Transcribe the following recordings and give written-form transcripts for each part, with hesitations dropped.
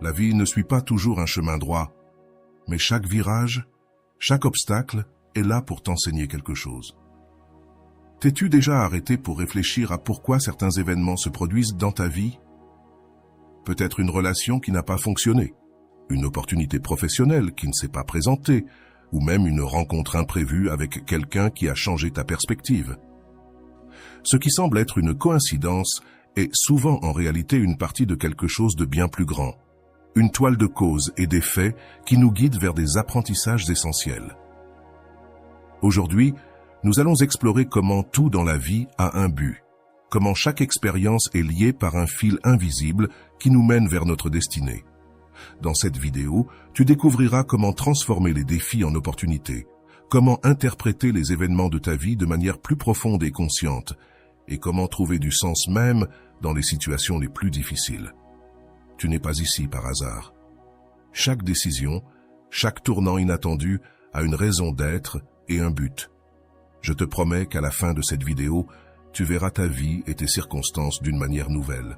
La vie ne suit pas toujours un chemin droit, mais chaque virage, chaque obstacle est là pour t'enseigner quelque chose. T'es-tu déjà arrêté pour réfléchir à pourquoi certains événements se produisent dans ta vie? Peut-être une relation qui n'a pas fonctionné, une opportunité professionnelle qui ne s'est pas présentée, ou même une rencontre imprévue avec quelqu'un qui a changé ta perspective. Ce qui semble être une coïncidence est souvent en réalité une partie de quelque chose de bien plus grand, une toile de causes et d'effets qui nous guide vers des apprentissages essentiels. Aujourd'hui, nous allons explorer comment tout dans la vie a un but, comment chaque expérience est liée par un fil invisible qui nous mène vers notre destinée. Dans cette vidéo, tu découvriras comment transformer les défis en opportunités, comment interpréter les événements de ta vie de manière plus profonde et consciente, et comment trouver du sens même dans les situations les plus difficiles. Tu n'es pas ici par hasard. Chaque décision, chaque tournant inattendu a une raison d'être et un but. Je te promets qu'à la fin de cette vidéo, tu verras ta vie et tes circonstances d'une manière nouvelle.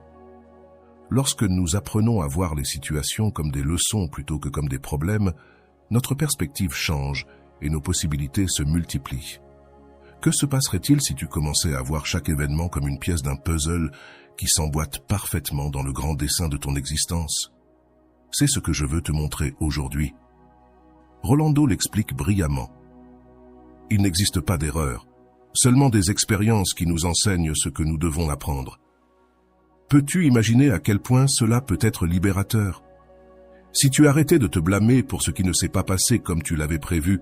Lorsque nous apprenons à voir les situations comme des leçons plutôt que comme des problèmes, notre perspective change et nos possibilités se multiplient. Que se passerait-il si tu commençais à voir chaque événement comme une pièce d'un puzzle qui s'emboîte parfaitement dans le grand dessin de ton existence? C'est ce que je veux te montrer aujourd'hui. Rolando l'explique brillamment. Il n'existe pas d'erreur, seulement des expériences qui nous enseignent ce que nous devons apprendre. Peux-tu imaginer à quel point cela peut être libérateur? Si tu arrêtais de te blâmer pour ce qui ne s'est pas passé comme tu l'avais prévu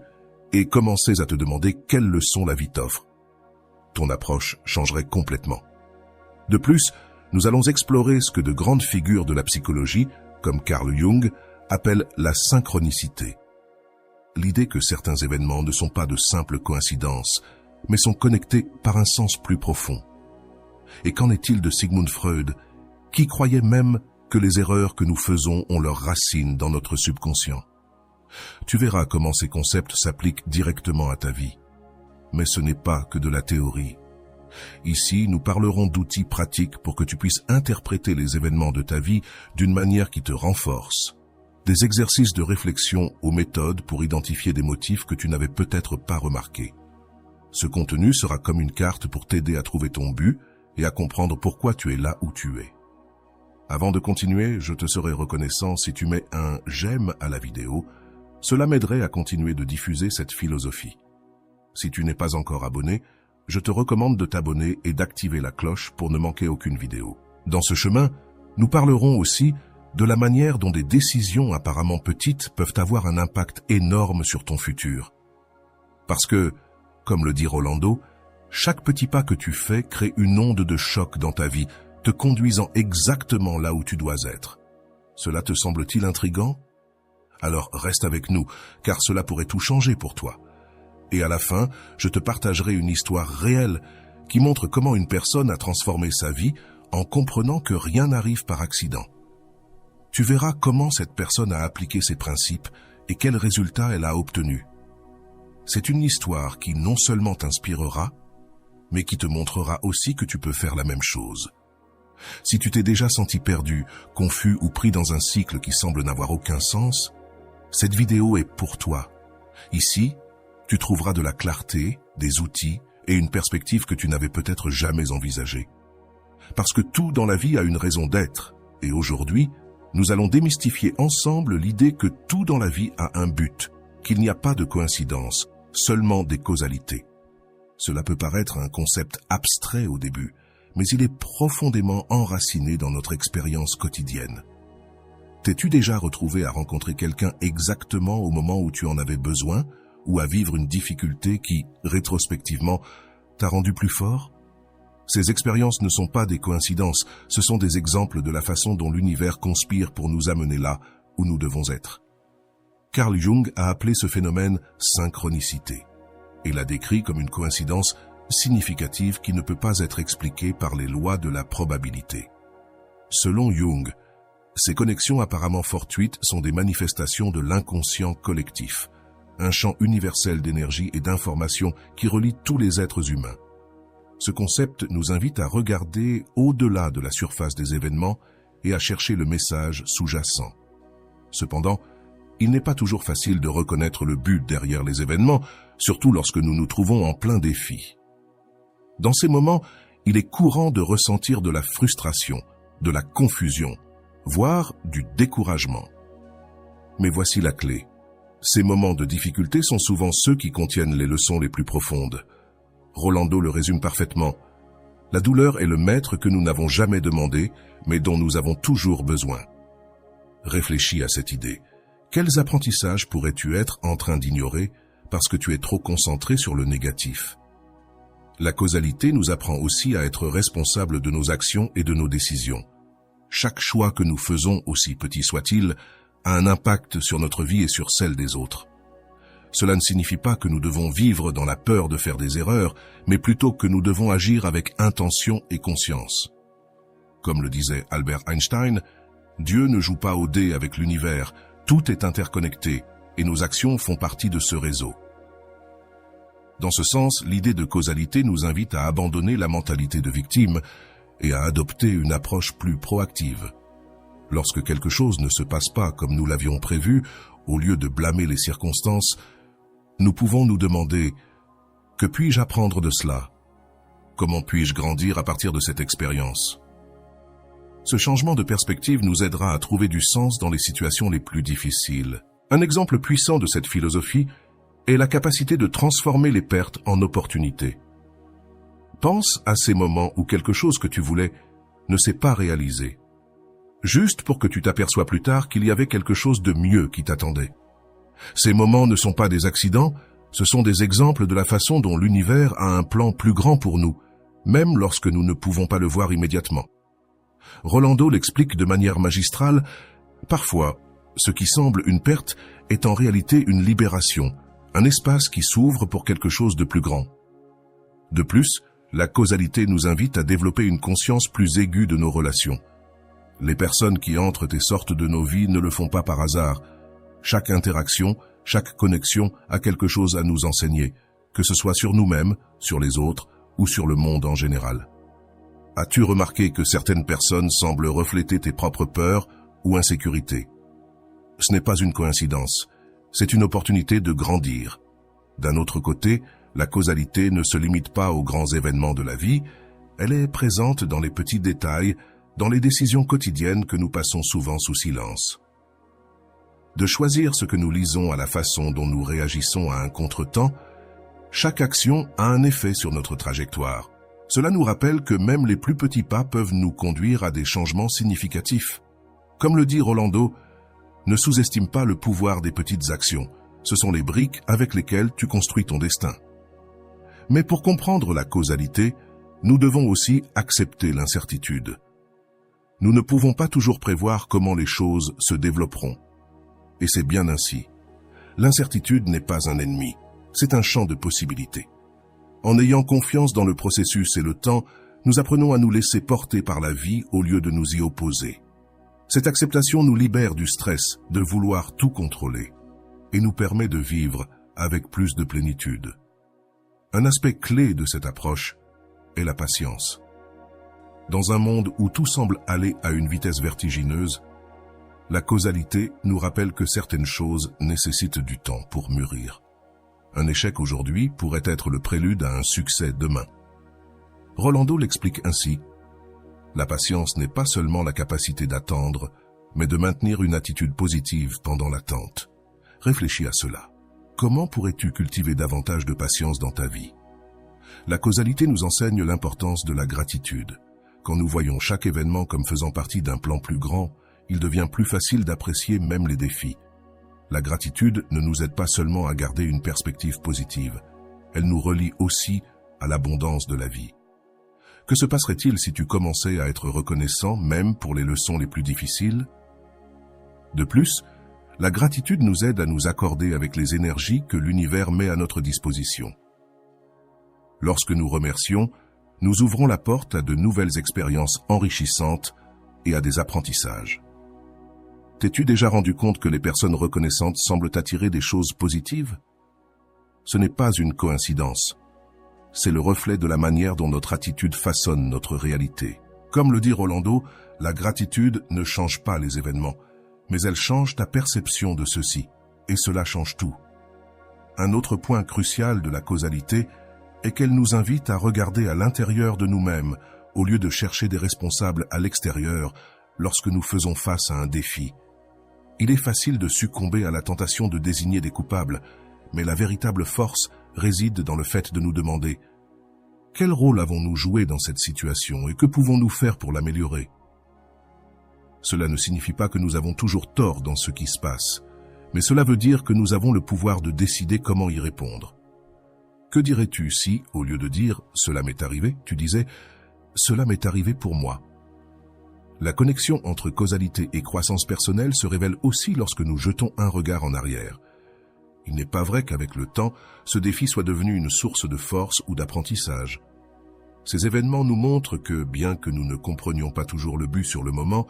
et commençais à te demander quelle leçon la vie t'offre, ton approche changerait complètement. De plus, nous allons explorer ce que de grandes figures de la psychologie, comme Carl Jung, appellent la synchronicité. L'idée que certains événements ne sont pas de simples coïncidences, mais sont connectés par un sens plus profond. Et qu'en est-il de Sigmund Freud, qui croyait même que les erreurs que nous faisons ont leurs racines dans notre subconscient? Tu verras comment ces concepts s'appliquent directement à ta vie. Mais ce n'est pas que de la théorie. Ici, nous parlerons d'outils pratiques pour que tu puisses interpréter les événements de ta vie d'une manière qui te renforce. Des exercices de réflexion aux méthodes pour identifier des motifs que tu n'avais peut-être pas remarqués. Ce contenu sera comme une carte pour t'aider à trouver ton but et à comprendre pourquoi tu es là où tu es. Avant de continuer, je te serai reconnaissant si tu mets un « j'aime » à la vidéo. Cela m'aiderait à continuer de diffuser cette philosophie. Si tu n'es pas encore abonné, je te recommande de t'abonner et d'activer la cloche pour ne manquer aucune vidéo. Dans ce chemin, nous parlerons aussi de la manière dont des décisions apparemment petites peuvent avoir un impact énorme sur ton futur. Parce que, comme le dit Rolando, chaque petit pas que tu fais crée une onde de choc dans ta vie, te conduisant exactement là où tu dois être. Cela te semble-t-il intriguant? Alors reste avec nous, car cela pourrait tout changer pour toi. Et à la fin, je te partagerai une histoire réelle qui montre comment une personne a transformé sa vie en comprenant que rien n'arrive par accident. Tu verras comment cette personne a appliqué ses principes et quels résultats elle a obtenus. C'est une histoire qui non seulement t'inspirera, mais qui te montrera aussi que tu peux faire la même chose. Si tu t'es déjà senti perdu, confus ou pris dans un cycle qui semble n'avoir aucun sens, cette vidéo est pour toi. Ici, tu trouveras de la clarté, des outils et une perspective que tu n'avais peut-être jamais envisagée. Parce que tout dans la vie a une raison d'être, et aujourd'hui, nous allons démystifier ensemble l'idée que tout dans la vie a un but, qu'il n'y a pas de coïncidence, seulement des causalités. Cela peut paraître un concept abstrait au début, mais il est profondément enraciné dans notre expérience quotidienne. T'es-tu déjà retrouvé à rencontrer quelqu'un exactement au moment où tu en avais besoin, ou à vivre une difficulté qui, rétrospectivement, t'a rendu plus fort? Ces expériences ne sont pas des coïncidences, ce sont des exemples de la façon dont l'univers conspire pour nous amener là où nous devons être. Carl Jung a appelé ce phénomène synchronicité et l'a décrit comme une coïncidence significative qui ne peut pas être expliquée par les lois de la probabilité. Selon Jung, ces connexions apparemment fortuites sont des manifestations de l'inconscient collectif, un champ universel d'énergie et d'information qui relie tous les êtres humains. Ce concept nous invite à regarder au-delà de la surface des événements et à chercher le message sous-jacent. Cependant, il n'est pas toujours facile de reconnaître le but derrière les événements, surtout lorsque nous nous trouvons en plein défi. Dans ces moments, il est courant de ressentir de la frustration, de la confusion, voire du découragement. Mais voici la clé. Ces moments de difficulté sont souvent ceux qui contiennent les leçons les plus profondes. Rolando le résume parfaitement. La douleur est le maître que nous n'avons jamais demandé, mais dont nous avons toujours besoin. Réfléchis à cette idée. Quels apprentissages pourrais-tu être en train d'ignorer parce que tu es trop concentré sur le négatif? La causalité nous apprend aussi à être responsables de nos actions et de nos décisions. Chaque choix que nous faisons, aussi petit soit-il, a un impact sur notre vie et sur celle des autres. Cela ne signifie pas que nous devons vivre dans la peur de faire des erreurs, mais plutôt que nous devons agir avec intention et conscience. Comme le disait Albert Einstein, Dieu ne joue pas au dé avec l'univers, tout est interconnecté et nos actions font partie de ce réseau. Dans ce sens, l'idée de causalité nous invite à abandonner la mentalité de victime et à adopter une approche plus proactive. Lorsque quelque chose ne se passe pas comme nous l'avions prévu, au lieu de blâmer les circonstances, nous pouvons nous demander « Que puis-je apprendre de cela? Comment puis-je grandir à partir de cette expérience ?» Ce changement de perspective nous aidera à trouver du sens dans les situations les plus difficiles. Un exemple puissant de cette philosophie est la capacité de transformer les pertes en opportunités. Pense à ces moments où quelque chose que tu voulais ne s'est pas réalisé, juste pour que tu t'aperçoies plus tard qu'il y avait quelque chose de mieux qui t'attendait. Ces moments ne sont pas des accidents, ce sont des exemples de la façon dont l'univers a un plan plus grand pour nous, même lorsque nous ne pouvons pas le voir immédiatement. Rolando l'explique de manière magistrale, parfois, ce qui semble une perte est en réalité une libération, un espace qui s'ouvre pour quelque chose de plus grand. De plus, la causalité nous invite à développer une conscience plus aiguë de nos relations. Les personnes qui entrent et sortent de nos vies ne le font pas par hasard. Chaque interaction, chaque connexion a quelque chose à nous enseigner, que ce soit sur nous-mêmes, sur les autres ou sur le monde en général. As-tu remarqué que certaines personnes semblent refléter tes propres peurs ou insécurités? Ce n'est pas une coïncidence, c'est une opportunité de grandir. D'un autre côté, la causalité ne se limite pas aux grands événements de la vie, elle est présente dans les petits détails, dans les décisions quotidiennes que nous passons souvent sous silence. De choisir ce que nous lisons à la façon dont nous réagissons à un contretemps, chaque action a un effet sur notre trajectoire. Cela nous rappelle que même les plus petits pas peuvent nous conduire à des changements significatifs. Comme le dit Rolando, ne sous-estime pas le pouvoir des petites actions. Ce sont les briques avec lesquelles tu construis ton destin. Mais pour comprendre la causalité, nous devons aussi accepter l'incertitude. Nous ne pouvons pas toujours prévoir comment les choses se développeront. Et c'est bien ainsi. L'incertitude n'est pas un ennemi, c'est un champ de possibilités. En ayant confiance dans le processus et le temps, nous apprenons à nous laisser porter par la vie au lieu de nous y opposer. Cette acceptation nous libère du stress de vouloir tout contrôler et nous permet de vivre avec plus de plénitude. Un aspect clé de cette approche est la patience. Dans un monde où tout semble aller à une vitesse vertigineuse, la causalité nous rappelle que certaines choses nécessitent du temps pour mûrir. Un échec aujourd'hui pourrait être le prélude à un succès demain. Rolando l'explique ainsi. La patience n'est pas seulement la capacité d'attendre, mais de maintenir une attitude positive pendant l'attente. Réfléchis à cela. Comment pourrais-tu cultiver davantage de patience dans ta vie? La causalité nous enseigne l'importance de la gratitude. Quand nous voyons chaque événement comme faisant partie d'un plan plus grand, il devient plus facile d'apprécier même les défis. La gratitude ne nous aide pas seulement à garder une perspective positive, elle nous relie aussi à l'abondance de la vie. Que se passerait-il si tu commençais à être reconnaissant même pour les leçons les plus difficiles? De plus, la gratitude nous aide à nous accorder avec les énergies que l'univers met à notre disposition. Lorsque nous remercions, nous ouvrons la porte à de nouvelles expériences enrichissantes et à des apprentissages. T'es-tu déjà rendu compte que les personnes reconnaissantes semblent attirer des choses positives? Ce n'est pas une coïncidence. C'est le reflet de la manière dont notre attitude façonne notre réalité. Comme le dit Rolando, la gratitude ne change pas les événements, mais elles changent ta perception de ceci, et cela change tout. Un autre point crucial de la causalité est qu'elle nous invite à regarder à l'intérieur de nous-mêmes, au lieu de chercher des responsables à l'extérieur lorsque nous faisons face à un défi. Il est facile de succomber à la tentation de désigner des coupables, mais la véritable force réside dans le fait de nous demander « Quel rôle avons-nous joué dans cette situation et que pouvons-nous faire pour l'améliorer ?» Cela ne signifie pas que nous avons toujours tort dans ce qui se passe, mais cela veut dire que nous avons le pouvoir de décider comment y répondre. Que dirais-tu si, au lieu de dire « cela m'est arrivé », tu disais « cela m'est arrivé pour moi ». La connexion entre causalité et croissance personnelle se révèle aussi lorsque nous jetons un regard en arrière. Il n'est pas vrai qu'avec le temps, ce défi soit devenu une source de force ou d'apprentissage. Ces événements nous montrent que, bien que nous ne comprenions pas toujours le but sur le moment,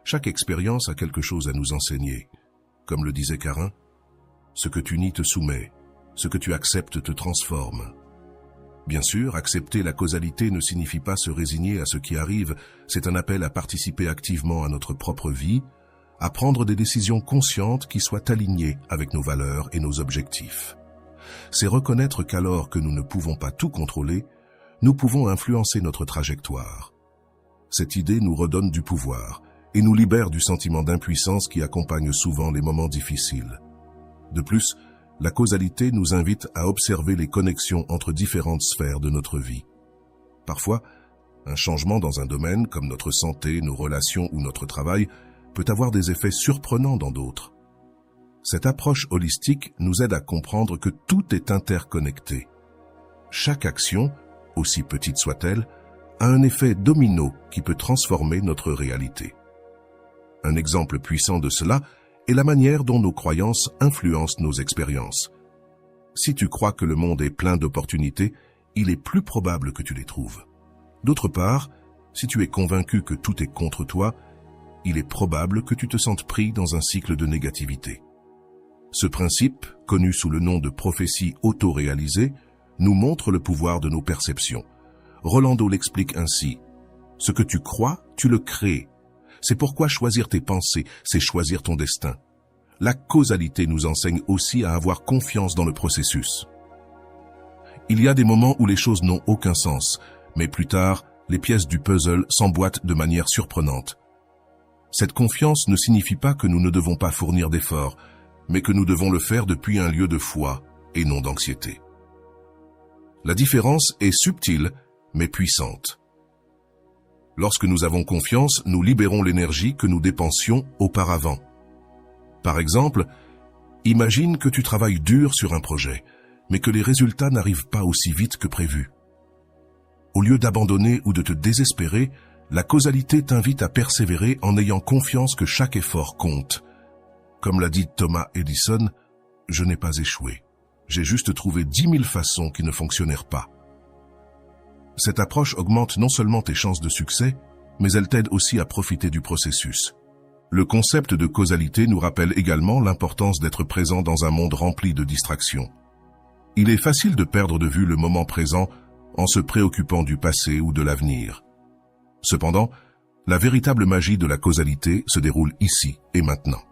chaque expérience a quelque chose à nous enseigner. Comme le disait Carin, « Ce que tu nies te soumet, ce que tu acceptes te transforme ». Bien sûr, accepter la causalité ne signifie pas se résigner à ce qui arrive, c'est un appel à participer activement à notre propre vie, à prendre des décisions conscientes qui soient alignées avec nos valeurs et nos objectifs. C'est reconnaître qu'alors que nous ne pouvons pas tout contrôler, nous pouvons influencer notre trajectoire. Cette idée nous redonne du pouvoir et nous libère du sentiment d'impuissance qui accompagne souvent les moments difficiles. De plus, la causalité nous invite à observer les connexions entre différentes sphères de notre vie. Parfois, un changement dans un domaine, comme notre santé, nos relations ou notre travail, peut avoir des effets surprenants dans d'autres. Cette approche holistique nous aide à comprendre que tout est interconnecté. Chaque action, aussi petite soit-elle, a un effet domino qui peut transformer notre réalité. Un exemple puissant de cela est la manière dont nos croyances influencent nos expériences. Si tu crois que le monde est plein d'opportunités, il est plus probable que tu les trouves. D'autre part, si tu es convaincu que tout est contre toi, il est probable que tu te sentes pris dans un cycle de négativité. Ce principe, connu sous le nom de prophétie autoréalisée, nous montre le pouvoir de nos perceptions. Rolando l'explique ainsi. « Ce que tu crois, tu le crées. C'est pourquoi choisir tes pensées, c'est choisir ton destin. » La causalité nous enseigne aussi à avoir confiance dans le processus. Il y a des moments où les choses n'ont aucun sens, mais plus tard, les pièces du puzzle s'emboîtent de manière surprenante. Cette confiance ne signifie pas que nous ne devons pas fournir d'efforts, mais que nous devons le faire depuis un lieu de foi et non d'anxiété. La différence est subtile, mais puissante. Lorsque nous avons confiance, nous libérons l'énergie que nous dépensions auparavant. Par exemple, imagine que tu travailles dur sur un projet, mais que les résultats n'arrivent pas aussi vite que prévu. Au lieu d'abandonner ou de te désespérer, la causalité t'invite à persévérer en ayant confiance que chaque effort compte. Comme l'a dit Thomas Edison, « Je n'ai pas échoué. J'ai juste trouvé 10 000 façons qui ne fonctionnèrent pas. » Cette approche augmente non seulement tes chances de succès, mais elle t'aide aussi à profiter du processus. Le concept de causalité nous rappelle également l'importance d'être présent dans un monde rempli de distractions. Il est facile de perdre de vue le moment présent en se préoccupant du passé ou de l'avenir. Cependant, la véritable magie de la causalité se déroule ici et maintenant.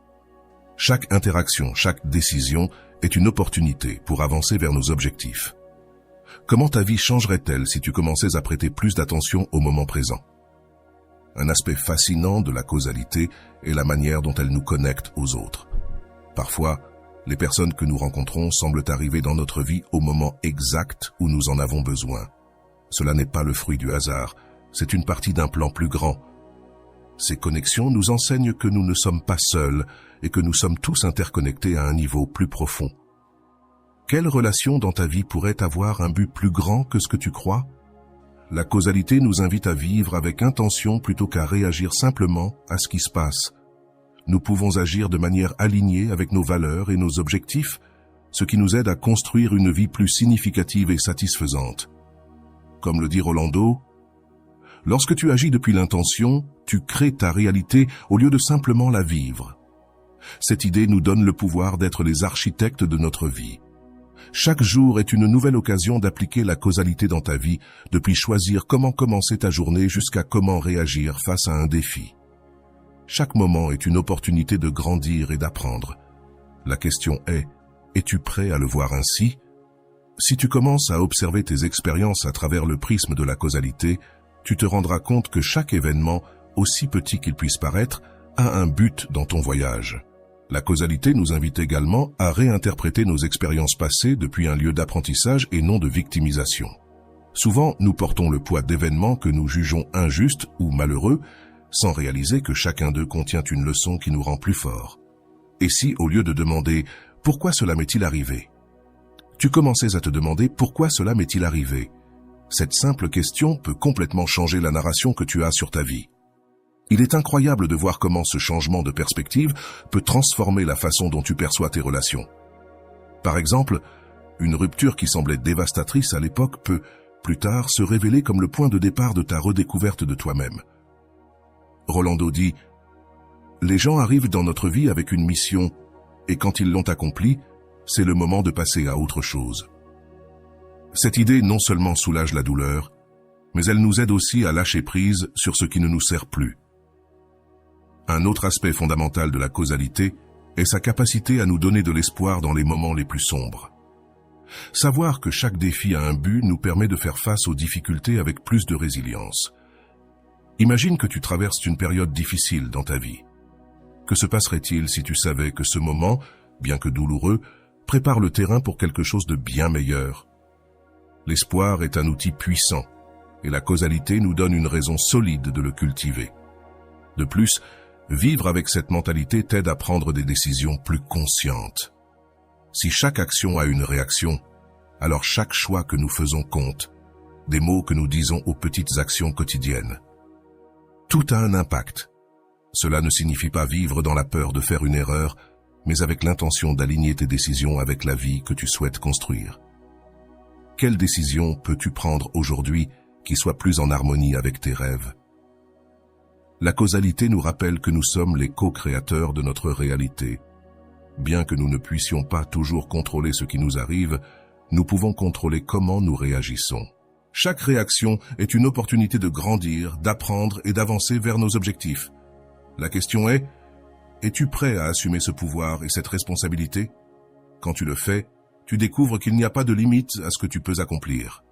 Chaque interaction, chaque décision est une opportunité pour avancer vers nos objectifs. Comment ta vie changerait-elle si tu commençais à prêter plus d'attention au moment présent? Un aspect fascinant de la causalité est la manière dont elle nous connecte aux autres. Parfois, les personnes que nous rencontrons semblent arriver dans notre vie au moment exact où nous en avons besoin. Cela n'est pas le fruit du hasard, c'est une partie d'un plan plus grand. Ces connexions nous enseignent que nous ne sommes pas seuls et que nous sommes tous interconnectés à un niveau plus profond. Quelle relation dans ta vie pourrait avoir un but plus grand que ce que tu crois? La causalité nous invite à vivre avec intention plutôt qu'à réagir simplement à ce qui se passe. Nous pouvons agir de manière alignée avec nos valeurs et nos objectifs, ce qui nous aide à construire une vie plus significative et satisfaisante. Comme le dit Rolando, « Lorsque tu agis depuis l'intention, tu crées ta réalité au lieu de simplement la vivre. » Cette idée nous donne le pouvoir d'être les architectes de notre vie. Chaque jour est une nouvelle occasion d'appliquer la causalité dans ta vie, depuis choisir comment commencer ta journée jusqu'à comment réagir face à un défi. Chaque moment est une opportunité de grandir et d'apprendre. La question est, es-tu prêt à le voir ainsi? Si tu commences à observer tes expériences à travers le prisme de la causalité, tu te rendras compte que chaque événement, aussi petit qu'il puisse paraître, a un but dans ton voyage. La causalité nous invite également à réinterpréter nos expériences passées depuis un lieu d'apprentissage et non de victimisation. Souvent, nous portons le poids d'événements que nous jugeons injustes ou malheureux, sans réaliser que chacun d'eux contient une leçon qui nous rend plus forts. Et si, au lieu de demander « Pourquoi cela m'est-il arrivé ?», tu commençais à te demander « Pourquoi cela m'est-il arrivé ?», cette simple question peut complètement changer la narration que tu as sur ta vie. Il est incroyable de voir comment ce changement de perspective peut transformer la façon dont tu perçois tes relations. Par exemple, une rupture qui semblait dévastatrice à l'époque peut, plus tard, se révéler comme le point de départ de ta redécouverte de toi-même. Rolando dit « Les gens arrivent dans notre vie avec une mission, et quand ils l'ont accomplie, c'est le moment de passer à autre chose. » Cette idée non seulement soulage la douleur, mais elle nous aide aussi à lâcher prise sur ce qui ne nous sert plus. Un autre aspect fondamental de la causalité est sa capacité à nous donner de l'espoir dans les moments les plus sombres. Savoir que chaque défi a un but nous permet de faire face aux difficultés avec plus de résilience. Imagine que tu traverses une période difficile dans ta vie. Que se passerait-il si tu savais que ce moment, bien que douloureux, prépare le terrain pour quelque chose de bien meilleur? L'espoir est un outil puissant, et la causalité nous donne une raison solide de le cultiver. De plus, vivre avec cette mentalité t'aide à prendre des décisions plus conscientes. Si chaque action a une réaction, alors chaque choix que nous faisons compte, des mots que nous disons aux petites actions quotidiennes. Tout a un impact. Cela ne signifie pas vivre dans la peur de faire une erreur, mais avec l'intention d'aligner tes décisions avec la vie que tu souhaites construire. Quelle décision peux-tu prendre aujourd'hui qui soit plus en harmonie avec tes rêves? La causalité nous rappelle que nous sommes les co-créateurs de notre réalité. Bien que nous ne puissions pas toujours contrôler ce qui nous arrive, nous pouvons contrôler comment nous réagissons. Chaque réaction est une opportunité de grandir, d'apprendre et d'avancer vers nos objectifs. La question est, es-tu prêt à assumer ce pouvoir et cette responsabilité? Quand tu le fais, tu découvres qu'il n'y a pas de limite à ce que tu peux accomplir.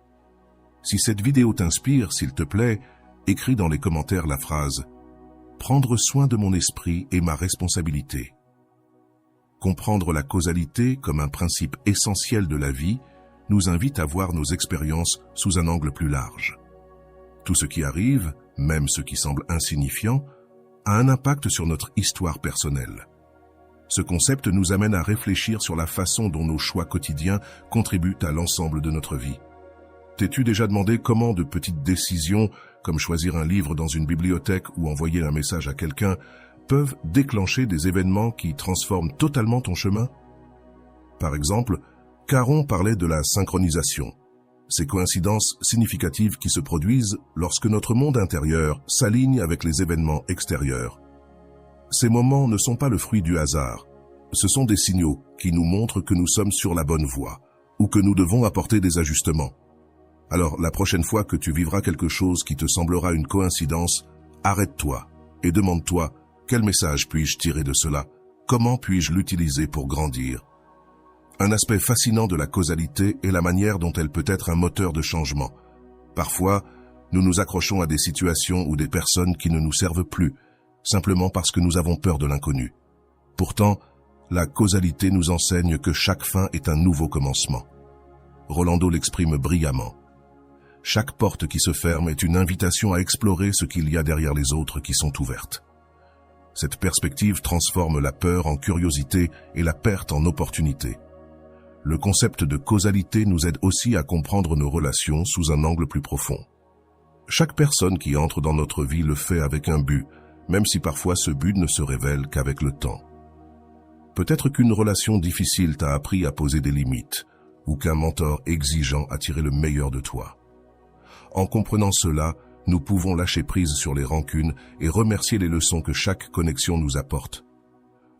Si cette vidéo t'inspire, s'il te plaît, écris dans les commentaires la phrase « Prendre soin de mon esprit est ma responsabilité ». Comprendre la causalité comme un principe essentiel de la vie nous invite à voir nos expériences sous un angle plus large. Tout ce qui arrive, même ce qui semble insignifiant, a un impact sur notre histoire personnelle. Ce concept nous amène à réfléchir sur la façon dont nos choix quotidiens contribuent à l'ensemble de notre vie. T'es-tu déjà demandé comment de petites décisions, comme choisir un livre dans une bibliothèque ou envoyer un message à quelqu'un, peuvent déclencher des événements qui transforment totalement ton chemin? Par exemple, Caron parlait de la synchronisation, ces coïncidences significatives qui se produisent lorsque notre monde intérieur s'aligne avec les événements extérieurs. Ces moments ne sont pas le fruit du hasard, ce sont des signaux qui nous montrent que nous sommes sur la bonne voie ou que nous devons apporter des ajustements. Alors, la prochaine fois que tu vivras quelque chose qui te semblera une coïncidence, arrête-toi et demande-toi « Quel message puis-je tirer de cela? Comment puis-je l'utiliser pour grandir ?» Un aspect fascinant de la causalité est la manière dont elle peut être un moteur de changement. Parfois, nous nous accrochons à des situations ou des personnes qui ne nous servent plus, simplement parce que nous avons peur de l'inconnu. Pourtant, la causalité nous enseigne que chaque fin est un nouveau commencement. Rolando l'exprime brillamment. Chaque porte qui se ferme est une invitation à explorer ce qu'il y a derrière les autres qui sont ouvertes. Cette perspective transforme la peur en curiosité et la perte en opportunité. Le concept de causalité nous aide aussi à comprendre nos relations sous un angle plus profond. Chaque personne qui entre dans notre vie le fait avec un but, même si parfois ce but ne se révèle qu'avec le temps. Peut-être qu'une relation difficile t'a appris à poser des limites, ou qu'un mentor exigeant a tiré le meilleur de toi. En comprenant cela, nous pouvons lâcher prise sur les rancunes et remercier les leçons que chaque connexion nous apporte.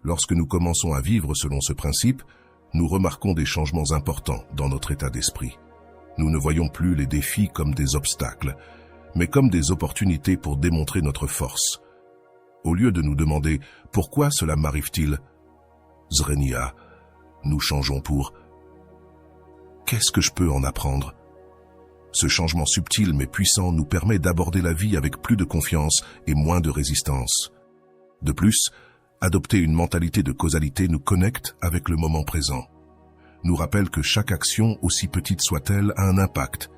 Lorsque nous commençons à vivre selon ce principe, nous remarquons des changements importants dans notre état d'esprit. Nous ne voyons plus les défis comme des obstacles, mais comme des opportunités pour démontrer notre force. Au lieu de nous demander « Pourquoi cela m'arrive-t-il » Zrenia, nous changeons pour « Qu'est-ce que je peux en apprendre ?» Ce changement subtil mais puissant nous permet d'aborder la vie avec plus de confiance et moins de résistance. De plus, adopter une mentalité de causalité nous connecte avec le moment présent. Nous rappelle que chaque action, aussi petite soit-elle, a un impact.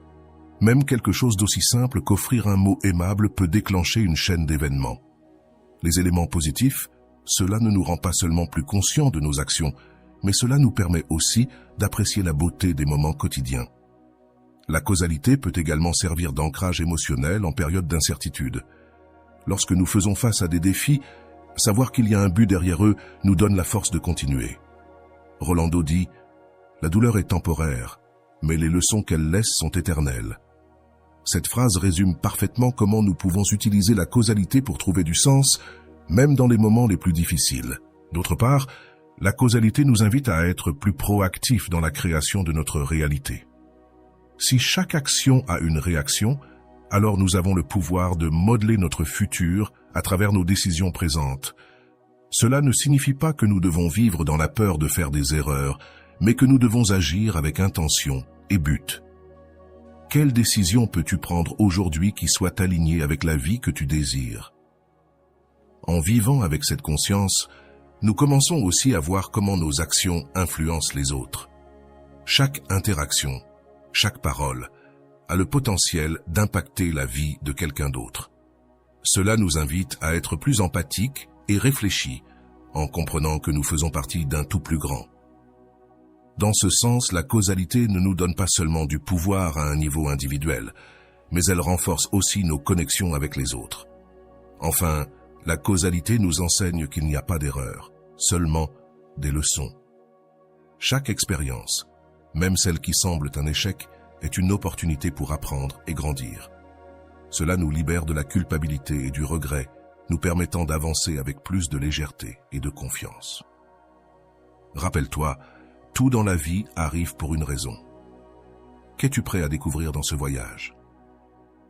Même quelque chose d'aussi simple qu'offrir un mot aimable peut déclencher une chaîne d'événements. Les éléments positifs, cela ne nous rend pas seulement plus conscients de nos actions, mais cela nous permet aussi d'apprécier la beauté des moments quotidiens. La causalité peut également servir d'ancrage émotionnel en période d'incertitude. Lorsque nous faisons face à des défis, savoir qu'il y a un but derrière eux nous donne la force de continuer. Rolando dit « La douleur est temporaire, mais les leçons qu'elle laisse sont éternelles ». Cette phrase résume parfaitement comment nous pouvons utiliser la causalité pour trouver du sens, même dans les moments les plus difficiles. D'autre part, la causalité nous invite à être plus proactifs dans la création de notre réalité. Si chaque action a une réaction, alors nous avons le pouvoir de modeler notre futur à travers nos décisions présentes. Cela ne signifie pas que nous devons vivre dans la peur de faire des erreurs, mais que nous devons agir avec intention et but. Quelle décision peux-tu prendre aujourd'hui qui soit alignée avec la vie que tu désires? En vivant avec cette conscience, nous commençons aussi à voir comment nos actions influencent les autres. Chaque interaction, chaque parole, a le potentiel d'impacter la vie de quelqu'un d'autre. Cela nous invite à être plus empathiques et réfléchis, en comprenant que nous faisons partie d'un tout plus grand. Dans ce sens, la causalité ne nous donne pas seulement du pouvoir à un niveau individuel, mais elle renforce aussi nos connexions avec les autres. Enfin, la causalité nous enseigne qu'il n'y a pas d'erreur, seulement des leçons. Chaque expérience, même celle qui semble un échec, est une opportunité pour apprendre et grandir. Cela nous libère de la culpabilité et du regret, nous permettant d'avancer avec plus de légèreté et de confiance. Rappelle-toi, tout dans la vie arrive pour une raison. Qu'es-tu prêt à découvrir dans ce voyage?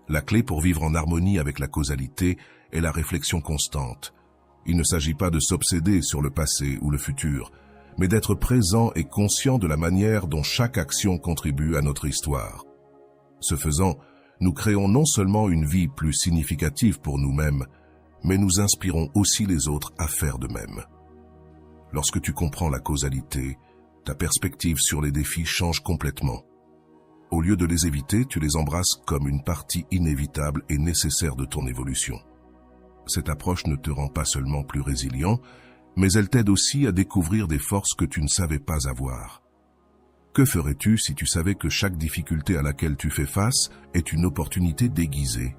La clé pour vivre en harmonie avec la causalité est la réflexion constante. Il ne s'agit pas de s'obséder sur le passé ou le futur, mais d'être présent et conscient de la manière dont chaque action contribue à notre histoire. Ce faisant, nous créons non seulement une vie plus significative pour nous-mêmes, mais nous inspirons aussi les autres à faire de même. Lorsque tu comprends la causalité, ta perspective sur les défis change complètement. Au lieu de les éviter, tu les embrasses comme une partie inévitable et nécessaire de ton évolution. Cette approche ne te rend pas seulement plus résilient, mais elle t'aide aussi à découvrir des forces que tu ne savais pas avoir. Que ferais-tu si tu savais que chaque difficulté à laquelle tu fais face est une opportunité déguisée?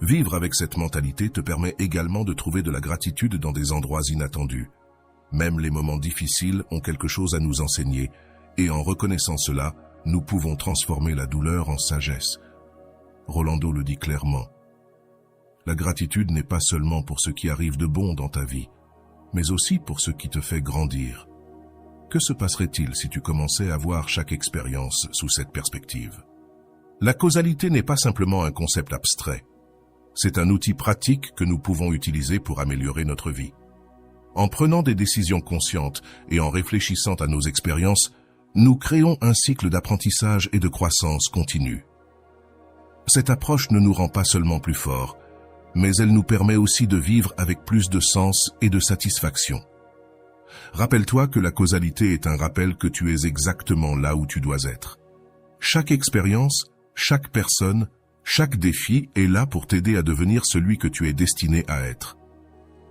Vivre avec cette mentalité te permet également de trouver de la gratitude dans des endroits inattendus. Même les moments difficiles ont quelque chose à nous enseigner, et en reconnaissant cela, nous pouvons transformer la douleur en sagesse. Rolando le dit clairement. La gratitude n'est pas seulement pour ce qui arrive de bon dans ta vie, mais aussi pour ce qui te fait grandir. Que se passerait-il si tu commençais à voir chaque expérience sous cette perspective? La causalité n'est pas simplement un concept abstrait. C'est un outil pratique que nous pouvons utiliser pour améliorer notre vie. En prenant des décisions conscientes et en réfléchissant à nos expériences, nous créons un cycle d'apprentissage et de croissance continue. Cette approche ne nous rend pas seulement plus forts, mais elle nous permet aussi de vivre avec plus de sens et de satisfaction. Rappelle-toi que la causalité est un rappel que tu es exactement là où tu dois être. Chaque expérience, chaque personne, chaque défi est là pour t'aider à devenir celui que tu es destiné à être.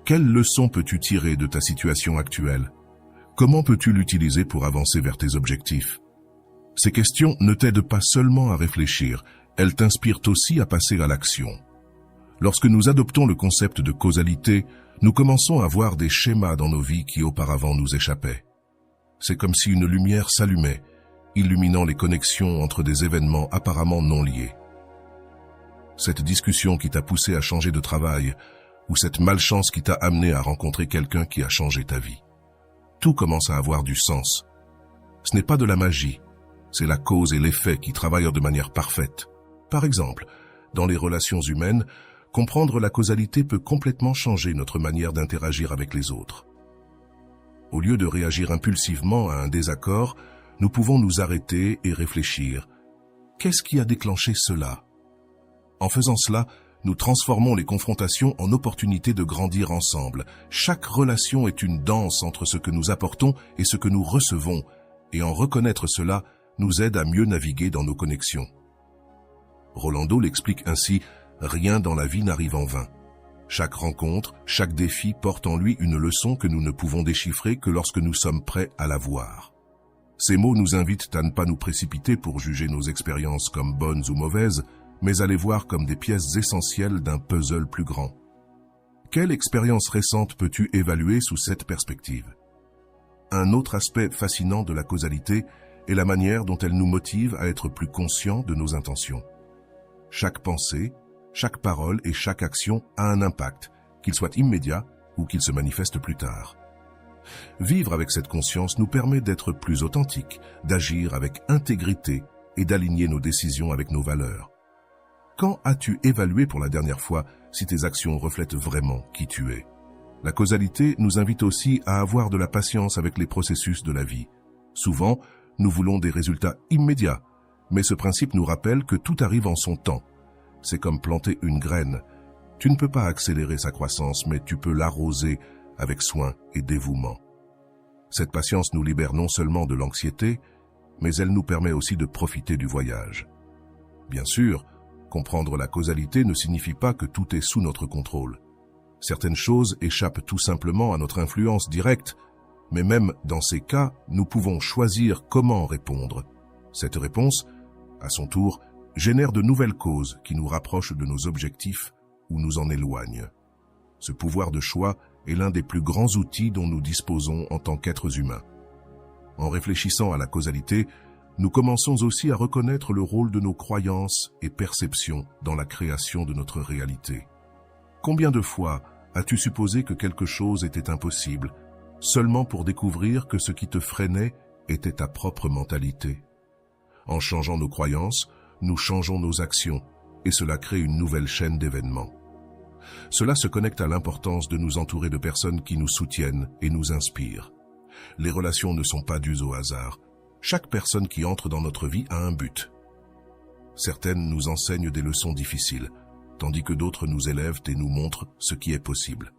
Quelle leçon peux-tu tirer de ta situation actuelle? Comment peux-tu l'utiliser pour avancer vers tes objectifs? Ces questions ne t'aident pas seulement à réfléchir, elles t'inspirent aussi à passer à l'action. Lorsque nous adoptons le concept de causalité, nous commençons à voir des schémas dans nos vies qui auparavant nous échappaient. C'est comme si une lumière s'allumait, illuminant les connexions entre des événements apparemment non liés. Cette discussion qui t'a poussé à changer de travail, ou cette malchance qui t'a amené à rencontrer quelqu'un qui a changé ta vie. Tout commence à avoir du sens. Ce n'est pas de la magie, c'est la cause et l'effet qui travaillent de manière parfaite. Par exemple, dans les relations humaines, comprendre la causalité peut complètement changer notre manière d'interagir avec les autres. Au lieu de réagir impulsivement à un désaccord, nous pouvons nous arrêter et réfléchir. Qu'est-ce qui a déclenché cela? En faisant cela, nous transformons les confrontations en opportunités de grandir ensemble. Chaque relation est une danse entre ce que nous apportons et ce que nous recevons, et en reconnaître cela nous aide à mieux naviguer dans nos connexions. Rolando l'explique ainsi, « Rien dans la vie n'arrive en vain. Chaque rencontre, chaque défi porte en lui une leçon que nous ne pouvons déchiffrer que lorsque nous sommes prêts à la voir. » Ces mots nous invitent à ne pas nous précipiter pour juger nos expériences comme bonnes ou mauvaises, mais à les voir comme des pièces essentielles d'un puzzle plus grand. Quelle expérience récente peux-tu évaluer sous cette perspective? Un autre aspect fascinant de la causalité est la manière dont elle nous motive à être plus conscients de nos intentions. Chaque pensée, chaque parole et chaque action a un impact, qu'il soit immédiat ou qu'il se manifeste plus tard. Vivre avec cette conscience nous permet d'être plus authentiques, d'agir avec intégrité et d'aligner nos décisions avec nos valeurs. Quand as-tu évalué pour la dernière fois si tes actions reflètent vraiment qui tu es? La causalité nous invite aussi à avoir de la patience avec les processus de la vie. Souvent, nous voulons des résultats immédiats, mais ce principe nous rappelle que tout arrive en son temps. C'est comme planter une graine. Tu ne peux pas accélérer sa croissance, mais tu peux l'arroser avec soin et dévouement. Cette patience nous libère non seulement de l'anxiété, mais elle nous permet aussi de profiter du voyage. Bien sûr, comprendre la causalité ne signifie pas que tout est sous notre contrôle. Certaines choses échappent tout simplement à notre influence directe, mais même dans ces cas, nous pouvons choisir comment répondre. Cette réponse, à son tour, génère de nouvelles causes qui nous rapprochent de nos objectifs ou nous en éloignent. Ce pouvoir de choix est l'un des plus grands outils dont nous disposons en tant qu'êtres humains. En réfléchissant à la causalité, nous commençons aussi à reconnaître le rôle de nos croyances et perceptions dans la création de notre réalité. Combien de fois as-tu supposé que quelque chose était impossible, seulement pour découvrir que ce qui te freinait était ta propre mentalité? En changeant nos croyances, nous changeons nos actions, et cela crée une nouvelle chaîne d'événements. Cela se connecte à l'importance de nous entourer de personnes qui nous soutiennent et nous inspirent. Les relations ne sont pas dues au hasard. Chaque personne qui entre dans notre vie a un but. Certaines nous enseignent des leçons difficiles, tandis que d'autres nous élèvent et nous montrent ce qui est possible.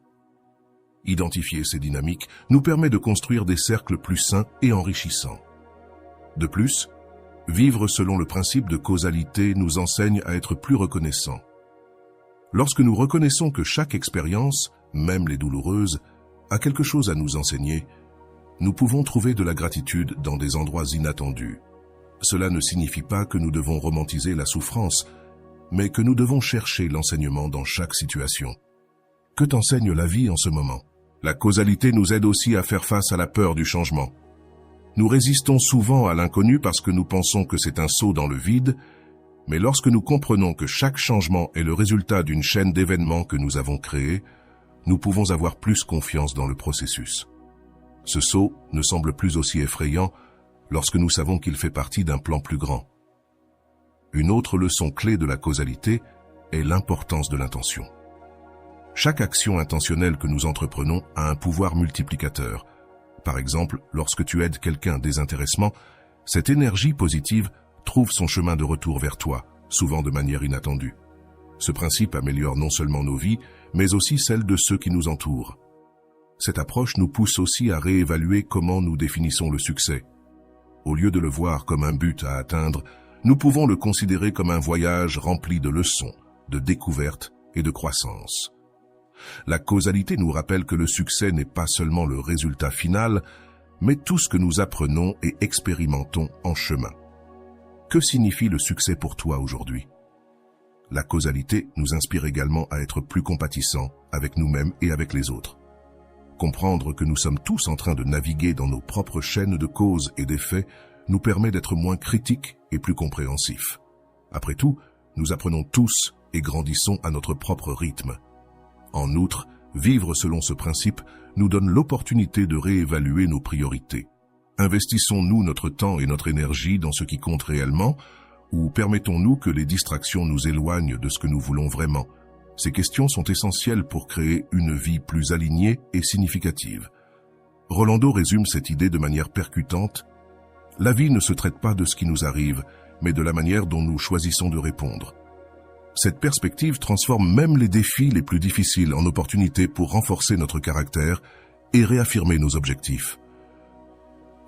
Identifier ces dynamiques nous permet de construire des cercles plus sains et enrichissants. De plus, vivre selon le principe de causalité nous enseigne à être plus reconnaissants. Lorsque nous reconnaissons que chaque expérience, même les douloureuses, a quelque chose à nous enseigner, nous pouvons trouver de la gratitude dans des endroits inattendus. Cela ne signifie pas que nous devons romantiser la souffrance, mais que nous devons chercher l'enseignement dans chaque situation. Que t'enseigne la vie en ce moment? La causalité nous aide aussi à faire face à la peur du changement. Nous résistons souvent à l'inconnu parce que nous pensons que c'est un saut dans le vide, mais lorsque nous comprenons que chaque changement est le résultat d'une chaîne d'événements que nous avons créée, nous pouvons avoir plus confiance dans le processus. Ce saut ne semble plus aussi effrayant lorsque nous savons qu'il fait partie d'un plan plus grand. Une autre leçon clé de la causalité est l'importance de l'intention. Chaque action intentionnelle que nous entreprenons a un pouvoir multiplicateur. Par exemple, lorsque tu aides quelqu'un désintéressement, cette énergie positive trouve son chemin de retour vers toi, souvent de manière inattendue. Ce principe améliore non seulement nos vies, mais aussi celles de ceux qui nous entourent. Cette approche nous pousse aussi à réévaluer comment nous définissons le succès. Au lieu de le voir comme un but à atteindre, nous pouvons le considérer comme un voyage rempli de leçons, de découvertes et de croissance. La causalité nous rappelle que le succès n'est pas seulement le résultat final, mais tout ce que nous apprenons et expérimentons en chemin. Que signifie le succès pour toi aujourd'hui? La causalité nous inspire également à être plus compatissants avec nous-mêmes et avec les autres. Comprendre que nous sommes tous en train de naviguer dans nos propres chaînes de causes et d'effets nous permet d'être moins critiques et plus compréhensifs. Après tout, nous apprenons tous et grandissons à notre propre rythme. En outre, vivre selon ce principe nous donne l'opportunité de réévaluer nos priorités. Investissons-nous notre temps et notre énergie dans ce qui compte réellement, ou permettons-nous que les distractions nous éloignent de ce que nous voulons vraiment? Ces questions sont essentielles pour créer une vie plus alignée et significative. Rolando résume cette idée de manière percutante. La vie ne se traite pas de ce qui nous arrive, mais de la manière dont nous choisissons de répondre. Cette perspective transforme même les défis les plus difficiles en opportunités pour renforcer notre caractère et réaffirmer nos objectifs.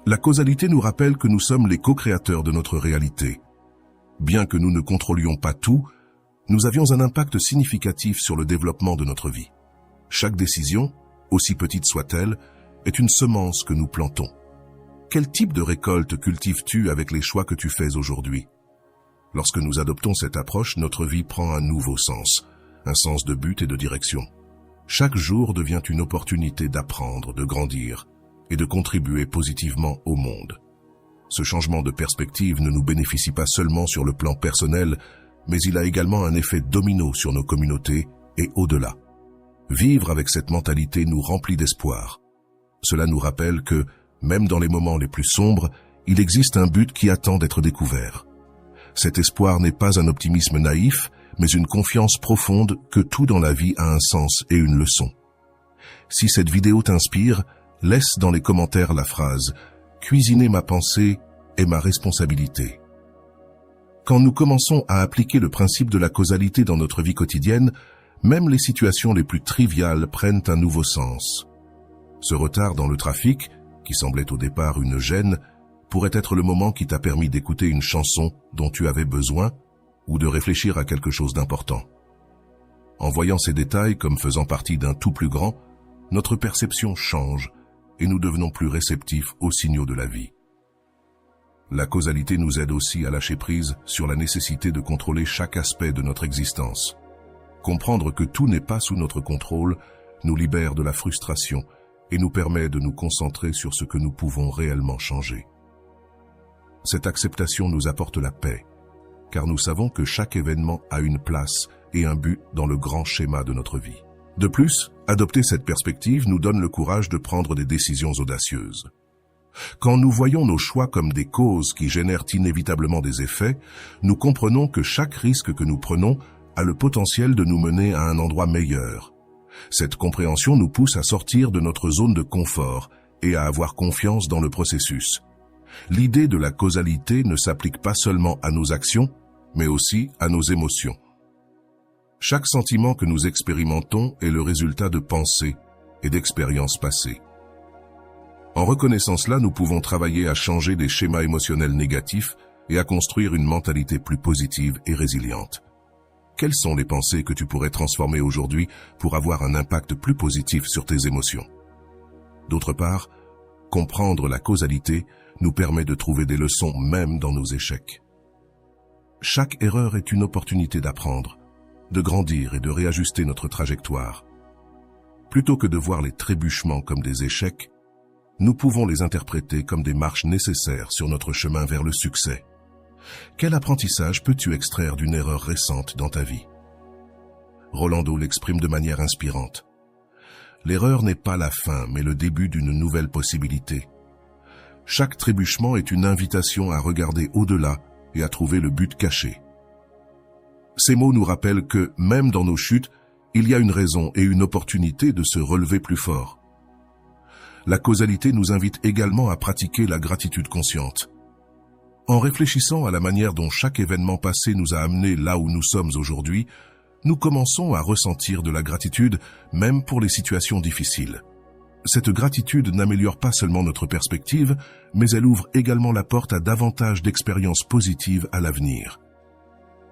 La causalité nous rappelle que nous sommes les co-créateurs de notre réalité. Bien que nous ne contrôlions pas tout, nous avions un impact significatif sur le développement de notre vie. Chaque décision, aussi petite soit-elle, est une semence que nous plantons. Quel type de récolte cultives-tu avec les choix que tu fais aujourd'hui? Lorsque nous adoptons cette approche, notre vie prend un nouveau sens, un sens de but et de direction. Chaque jour devient une opportunité d'apprendre, de grandir et de contribuer positivement au monde. Ce changement de perspective ne nous bénéficie pas seulement sur le plan personnel, mais il a également un effet domino sur nos communautés et au-delà. Vivre avec cette mentalité nous remplit d'espoir. Cela nous rappelle que, même dans les moments les plus sombres, il existe un but qui attend d'être découvert. Cet espoir n'est pas un optimisme naïf, mais une confiance profonde que tout dans la vie a un sens et une leçon. Si cette vidéo t'inspire, laisse dans les commentaires la phrase « Cuisiner ma pensée est ma responsabilité ». Quand nous commençons à appliquer le principe de la causalité dans notre vie quotidienne, même les situations les plus triviales prennent un nouveau sens. Ce retard dans le trafic, qui semblait au départ une gêne, pourrait être le moment qui t'a permis d'écouter une chanson dont tu avais besoin ou de réfléchir à quelque chose d'important. En voyant ces détails comme faisant partie d'un tout plus grand, notre perception change et nous devenons plus réceptifs aux signaux de la vie. La causalité nous aide aussi à lâcher prise sur la nécessité de contrôler chaque aspect de notre existence. Comprendre que tout n'est pas sous notre contrôle nous libère de la frustration et nous permet de nous concentrer sur ce que nous pouvons réellement changer. Cette acceptation nous apporte la paix, car nous savons que chaque événement a une place et un but dans le grand schéma de notre vie. De plus, adopter cette perspective nous donne le courage de prendre des décisions audacieuses. Quand nous voyons nos choix comme des causes qui génèrent inévitablement des effets, nous comprenons que chaque risque que nous prenons a le potentiel de nous mener à un endroit meilleur. Cette compréhension nous pousse à sortir de notre zone de confort et à avoir confiance dans le processus. L'idée de la causalité ne s'applique pas seulement à nos actions, mais aussi à nos émotions. Chaque sentiment que nous expérimentons est le résultat de pensées et d'expériences passées. En reconnaissant cela, nous pouvons travailler à changer des schémas émotionnels négatifs et à construire une mentalité plus positive et résiliente. Quelles sont les pensées que tu pourrais transformer aujourd'hui pour avoir un impact plus positif sur tes émotions? D'autre part, comprendre la causalité nous permet de trouver des leçons même dans nos échecs. Chaque erreur est une opportunité d'apprendre, de grandir et de réajuster notre trajectoire. Plutôt que de voir les trébuchements comme des échecs, nous pouvons les interpréter comme des marches nécessaires sur notre chemin vers le succès. Quel apprentissage peux-tu extraire d'une erreur récente dans ta vie? Rolando l'exprime de manière inspirante. L'erreur n'est pas la fin, mais le début d'une nouvelle possibilité. Chaque trébuchement est une invitation à regarder au-delà et à trouver le but caché. Ces mots nous rappellent que, même dans nos chutes, il y a une raison et une opportunité de se relever plus fort. La causalité nous invite également à pratiquer la gratitude consciente. En réfléchissant à la manière dont chaque événement passé nous a amenés là où nous sommes aujourd'hui, nous commençons à ressentir de la gratitude même pour les situations difficiles. Cette gratitude n'améliore pas seulement notre perspective, mais elle ouvre également la porte à davantage d'expériences positives à l'avenir.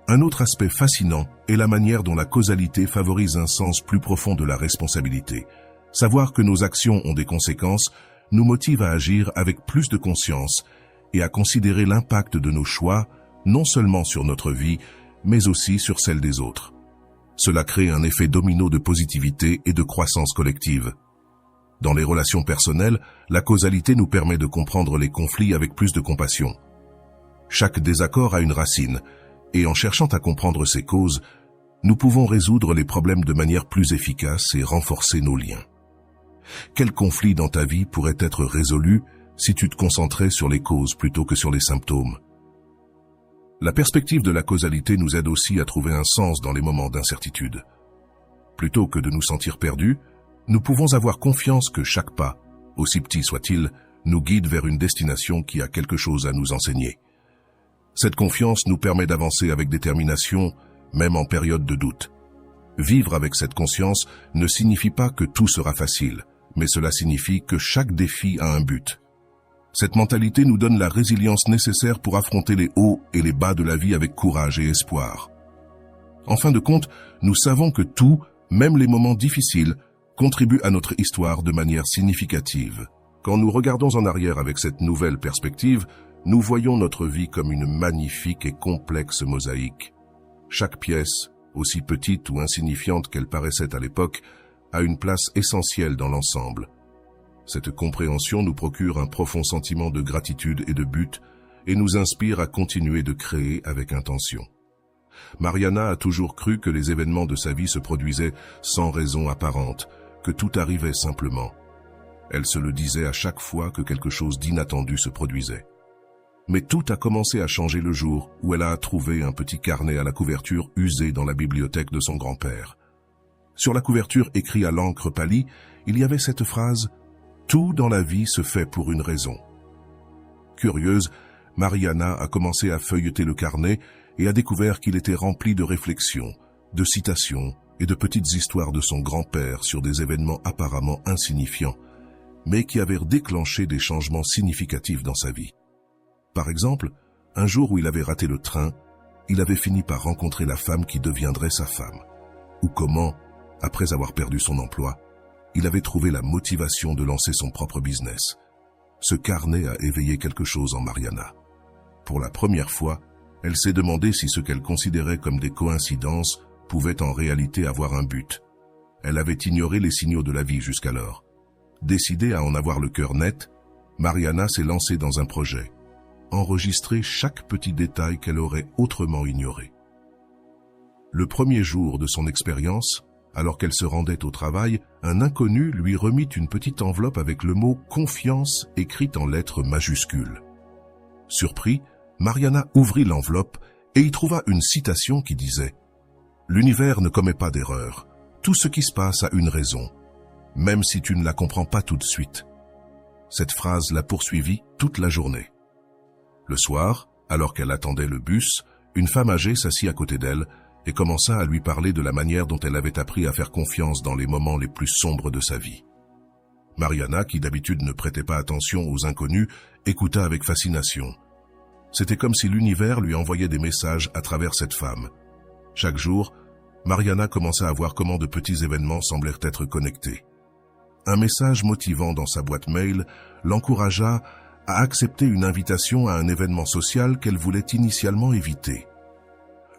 Un autre aspect fascinant est la manière dont la causalité favorise un sens plus profond de la responsabilité. Savoir que nos actions ont des conséquences nous motive à agir avec plus de conscience et à considérer l'impact de nos choix, non seulement sur notre vie, mais aussi sur celle des autres. Cela crée un effet domino de positivité et de croissance collective. Dans les relations personnelles, la causalité nous permet de comprendre les conflits avec plus de compassion. Chaque désaccord a une racine, et en cherchant à comprendre ses causes, nous pouvons résoudre les problèmes de manière plus efficace et renforcer nos liens. Quel conflit dans ta vie pourrait être résolu si tu te concentrais sur les causes plutôt que sur les symptômes? La perspective de la causalité nous aide aussi à trouver un sens dans les moments d'incertitude. Plutôt que de nous sentir perdus, nous pouvons avoir confiance que chaque pas, aussi petit soit-il, nous guide vers une destination qui a quelque chose à nous enseigner. Cette confiance nous permet d'avancer avec détermination, même en période de doute. Vivre avec cette conscience ne signifie pas que tout sera facile, mais cela signifie que chaque défi a un but. Cette mentalité nous donne la résilience nécessaire pour affronter les hauts et les bas de la vie avec courage et espoir. En fin de compte, nous savons que tout, même les moments difficiles, contribuent à notre histoire de manière significative. Quand nous regardons en arrière avec cette nouvelle perspective, nous voyons notre vie comme une magnifique et complexe mosaïque. Chaque pièce, aussi petite ou insignifiante qu'elle paraissait à l'époque, a une place essentielle dans l'ensemble. Cette compréhension nous procure un profond sentiment de gratitude et de but et nous inspire à continuer de créer avec intention. Mariana a toujours cru que les événements de sa vie se produisaient sans raison apparente, que tout arrivait simplement. Elle se le disait à chaque fois que quelque chose d'inattendu se produisait. Mais tout a commencé à changer le jour où elle a trouvé un petit carnet à la couverture usé dans la bibliothèque de son grand-père. Sur la couverture, écrit à l'encre pâlie, il y avait cette phrase « Tout dans la vie se fait pour une raison ». Curieuse, Mariana a commencé à feuilleter le carnet et a découvert qu'il était rempli de réflexions, de citations et de petites histoires de son grand-père sur des événements apparemment insignifiants, mais qui avaient déclenché des changements significatifs dans sa vie. Par exemple, un jour où il avait raté le train, il avait fini par rencontrer la femme qui deviendrait sa femme. Ou comment, après avoir perdu son emploi, il avait trouvé la motivation de lancer son propre business. Ce carnet a éveillé quelque chose en Mariana. Pour la première fois, elle s'est demandé si ce qu'elle considérait comme des coïncidences pouvait en réalité avoir un but. Elle avait ignoré les signaux de la vie jusqu'alors. Décidée à en avoir le cœur net, Mariana s'est lancée dans un projet. Enregistrer chaque petit détail qu'elle aurait autrement ignoré. Le premier jour de son expérience, alors qu'elle se rendait au travail, un inconnu lui remit une petite enveloppe avec le mot « confiance » écrit en lettres majuscules. Surpris, Mariana ouvrit l'enveloppe et y trouva une citation qui disait « L'univers ne commet pas d'erreur. Tout ce qui se passe a une raison, même si tu ne la comprends pas tout de suite. » Cette phrase la poursuivit toute la journée. Le soir, alors qu'elle attendait le bus, une femme âgée s'assit à côté d'elle et commença à lui parler de la manière dont elle avait appris à faire confiance dans les moments les plus sombres de sa vie. Mariana, qui d'habitude ne prêtait pas attention aux inconnus, écouta avec fascination. C'était comme si l'univers lui envoyait des messages à travers cette femme. Chaque jour, Mariana commença à voir comment de petits événements semblèrent être connectés. Un message motivant dans sa boîte mail l'encouragea à accepter une invitation à un événement social qu'elle voulait initialement éviter.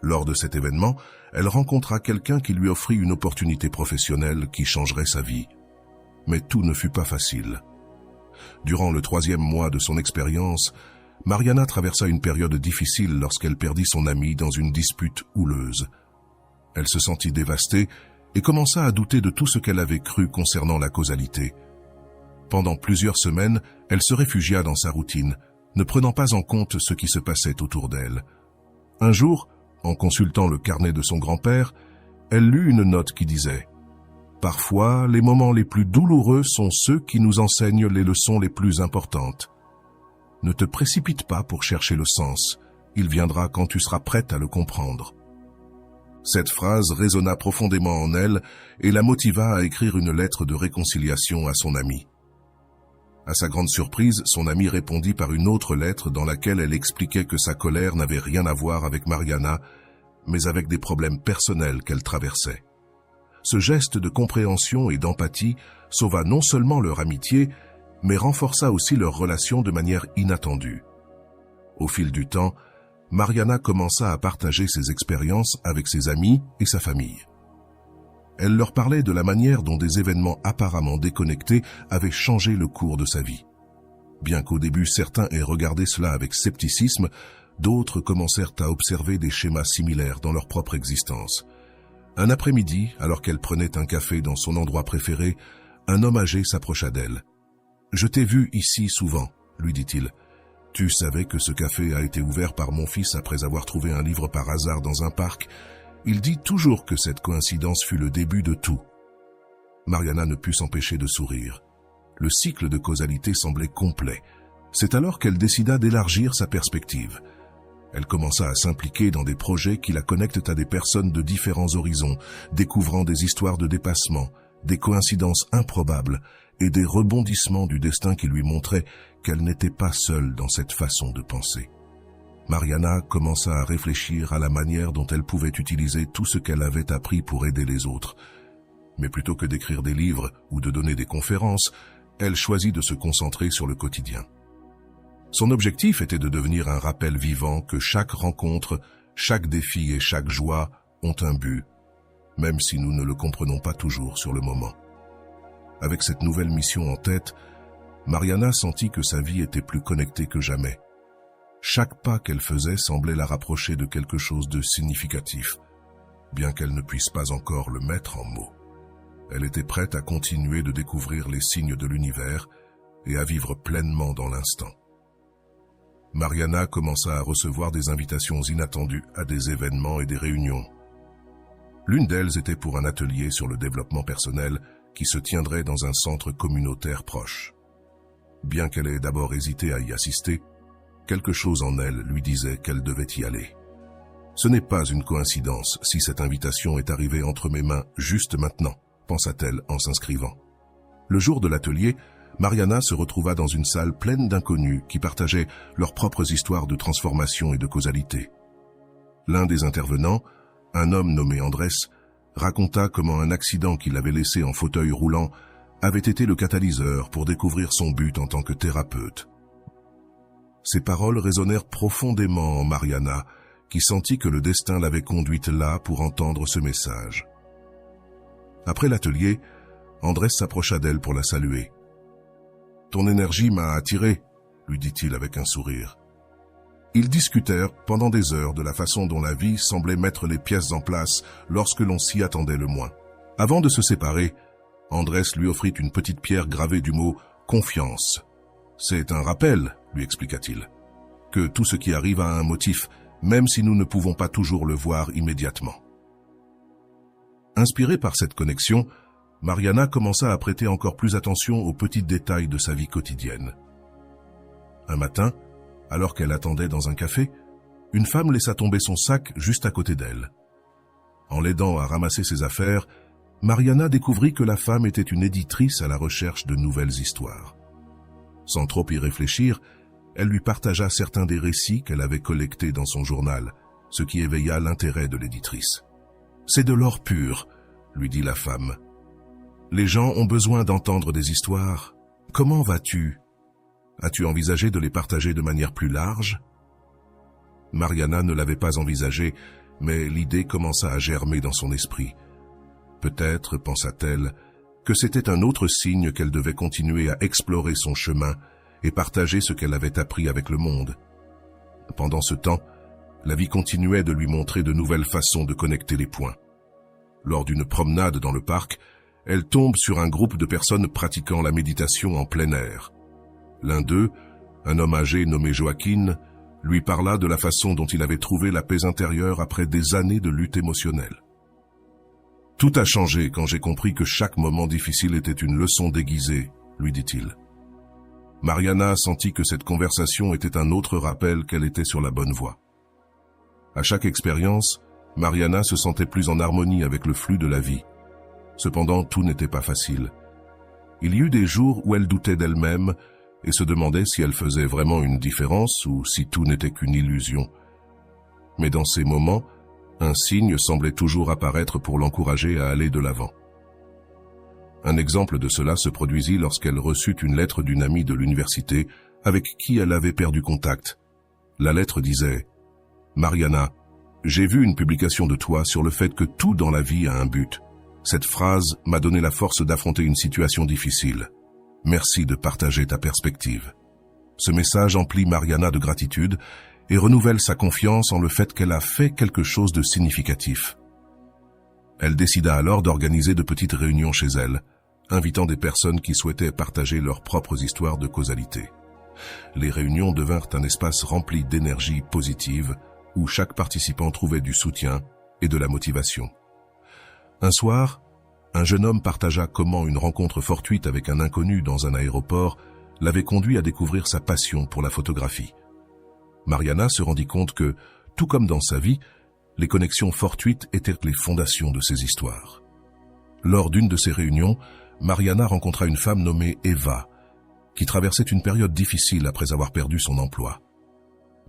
Lors de cet événement, elle rencontra quelqu'un qui lui offrit une opportunité professionnelle qui changerait sa vie. Mais tout ne fut pas facile. Durant le 3e mois de son expérience, Mariana traversa une période difficile lorsqu'elle perdit son amie dans une dispute houleuse. Elle se sentit dévastée et commença à douter de tout ce qu'elle avait cru concernant la causalité. Pendant plusieurs semaines, elle se réfugia dans sa routine, ne prenant pas en compte ce qui se passait autour d'elle. Un jour, en consultant le carnet de son grand-père, elle lut une note qui disait « Parfois, les moments les plus douloureux sont ceux qui nous enseignent les leçons les plus importantes. Ne te précipite pas pour chercher le sens, il viendra quand tu seras prête à le comprendre. » Cette phrase résonna profondément en elle et la motiva à écrire une lettre de réconciliation à son amie. À sa grande surprise, son amie répondit par une autre lettre dans laquelle elle expliquait que sa colère n'avait rien à voir avec Mariana, mais avec des problèmes personnels qu'elle traversait. Ce geste de compréhension et d'empathie sauva non seulement leur amitié, mais renforça aussi leur relation de manière inattendue. Au fil du temps, Mariana commença à partager ses expériences avec ses amis et sa famille. Elle leur parlait de la manière dont des événements apparemment déconnectés avaient changé le cours de sa vie. Bien qu'au début certains aient regardé cela avec scepticisme, d'autres commencèrent à observer des schémas similaires dans leur propre existence. Un après-midi, alors qu'elle prenait un café dans son endroit préféré, un homme âgé s'approcha d'elle. « Je t'ai vu ici souvent, » lui dit-il. « Tu savais que ce café a été ouvert par mon fils après avoir trouvé un livre par hasard dans un parc, Il dit toujours que cette coïncidence fut le début de tout. Mariana ne put s'empêcher de sourire. Le cycle de causalité semblait complet. C'est alors qu'elle décida d'élargir sa perspective. Elle commença à s'impliquer dans des projets qui la connectent à des personnes de différents horizons, découvrant des histoires de dépassement, des coïncidences improbables et des rebondissements du destin qui lui montraient qu'elle n'était pas seule dans cette façon de penser. Mariana commença à réfléchir à la manière dont elle pouvait utiliser tout ce qu'elle avait appris pour aider les autres. Mais plutôt que d'écrire des livres ou de donner des conférences, elle choisit de se concentrer sur le quotidien. Son objectif était de devenir un rappel vivant que chaque rencontre, chaque défi et chaque joie ont un but, même si nous ne le comprenons pas toujours sur le moment. Avec cette nouvelle mission en tête, Mariana sentit que sa vie était plus connectée que jamais. Chaque pas qu'elle faisait semblait la rapprocher de quelque chose de significatif, bien qu'elle ne puisse pas encore le mettre en mots. Elle était prête à continuer de découvrir les signes de l'univers et à vivre pleinement dans l'instant. Mariana commença à recevoir des invitations inattendues à des événements et des réunions. L'une d'elles était pour un atelier sur le développement personnel qui se tiendrait dans un centre communautaire proche. Bien qu'elle ait d'abord hésité à y assister, quelque chose en elle lui disait qu'elle devait y aller. Ce n'est pas une coïncidence si cette invitation est arrivée entre mes mains juste maintenant, pensa-t-elle en s'inscrivant. Le jour de l'atelier, Mariana se retrouva dans une salle pleine d'inconnus qui partageaient leurs propres histoires de transformation et de causalité. L'un des intervenants, un homme nommé Andrés, raconta comment un accident qui l'avait laissé en fauteuil roulant avait été le catalyseur pour découvrir son but en tant que thérapeute. Ces paroles résonnèrent profondément en Mariana, qui sentit que le destin l'avait conduite là pour entendre ce message. Après l'atelier, Andrés s'approcha d'elle pour la saluer. « Ton énergie m'a attiré », lui dit-il avec un sourire. Ils discutèrent pendant des heures de la façon dont la vie semblait mettre les pièces en place lorsque l'on s'y attendait le moins. Avant de se séparer, Andrés lui offrit une petite pierre gravée du mot « confiance ». « C'est un rappel », lui expliqua-t-il, « que tout ce qui arrive a un motif, même si nous ne pouvons pas toujours le voir immédiatement. » Inspirée par cette connexion, Mariana commença à prêter encore plus attention aux petits détails de sa vie quotidienne. Un matin, alors qu'elle attendait dans un café, une femme laissa tomber son sac juste à côté d'elle. En l'aidant à ramasser ses affaires, Mariana découvrit que la femme était une éditrice à la recherche de nouvelles histoires. Sans trop y réfléchir, elle lui partagea certains des récits qu'elle avait collectés dans son journal, ce qui éveilla l'intérêt de l'éditrice. « C'est de l'or pur », lui dit la femme. « Les gens ont besoin d'entendre des histoires. Comment vas-tu ? As-tu envisagé de les partager de manière plus large ?» Mariana ne l'avait pas envisagé, mais l'idée commença à germer dans son esprit. Peut-être, pensa-t-elle, que c'était un autre signe qu'elle devait continuer à explorer son chemin et partager ce qu'elle avait appris avec le monde. Pendant ce temps, la vie continuait de lui montrer de nouvelles façons de connecter les points. Lors d'une promenade dans le parc, elle tombe sur un groupe de personnes pratiquant la méditation en plein air. L'un d'eux, un homme âgé nommé Joaquin, lui parla de la façon dont il avait trouvé la paix intérieure après des années de lutte émotionnelle. « Tout a changé quand j'ai compris que chaque moment difficile était une leçon déguisée, » lui dit-il. Mariana sentit que cette conversation était un autre rappel qu'elle était sur la bonne voie. À chaque expérience, Mariana se sentait plus en harmonie avec le flux de la vie. Cependant, tout n'était pas facile. Il y eut des jours où elle doutait d'elle-même et se demandait si elle faisait vraiment une différence ou si tout n'était qu'une illusion. Mais dans ces moments, un signe semblait toujours apparaître pour l'encourager à aller de l'avant. Un exemple de cela se produisit lorsqu'elle reçut une lettre d'une amie de l'université avec qui elle avait perdu contact. La lettre disait « Mariana, j'ai vu une publication de toi sur le fait que tout dans la vie a un but. Cette phrase m'a donné la force d'affronter une situation difficile. Merci de partager ta perspective. » Ce message emplit Mariana de gratitude et renouvelle sa confiance en le fait qu'elle a fait quelque chose de significatif. Elle décida alors d'organiser de petites réunions chez elle, invitant des personnes qui souhaitaient partager leurs propres histoires de causalité. Les réunions devinrent un espace rempli d'énergie positive où chaque participant trouvait du soutien, et de la motivation. Un soir, un jeune homme partagea comment une rencontre fortuite avec un inconnu dans un aéroport l'avait conduit à découvrir sa passion pour la photographie. Mariana se rendit compte que, tout comme dans sa vie, les connexions fortuites étaient les fondations de ses histoires. Lors d'une de ces réunions, Mariana rencontra une femme nommée Eva, qui traversait une période difficile après avoir perdu son emploi.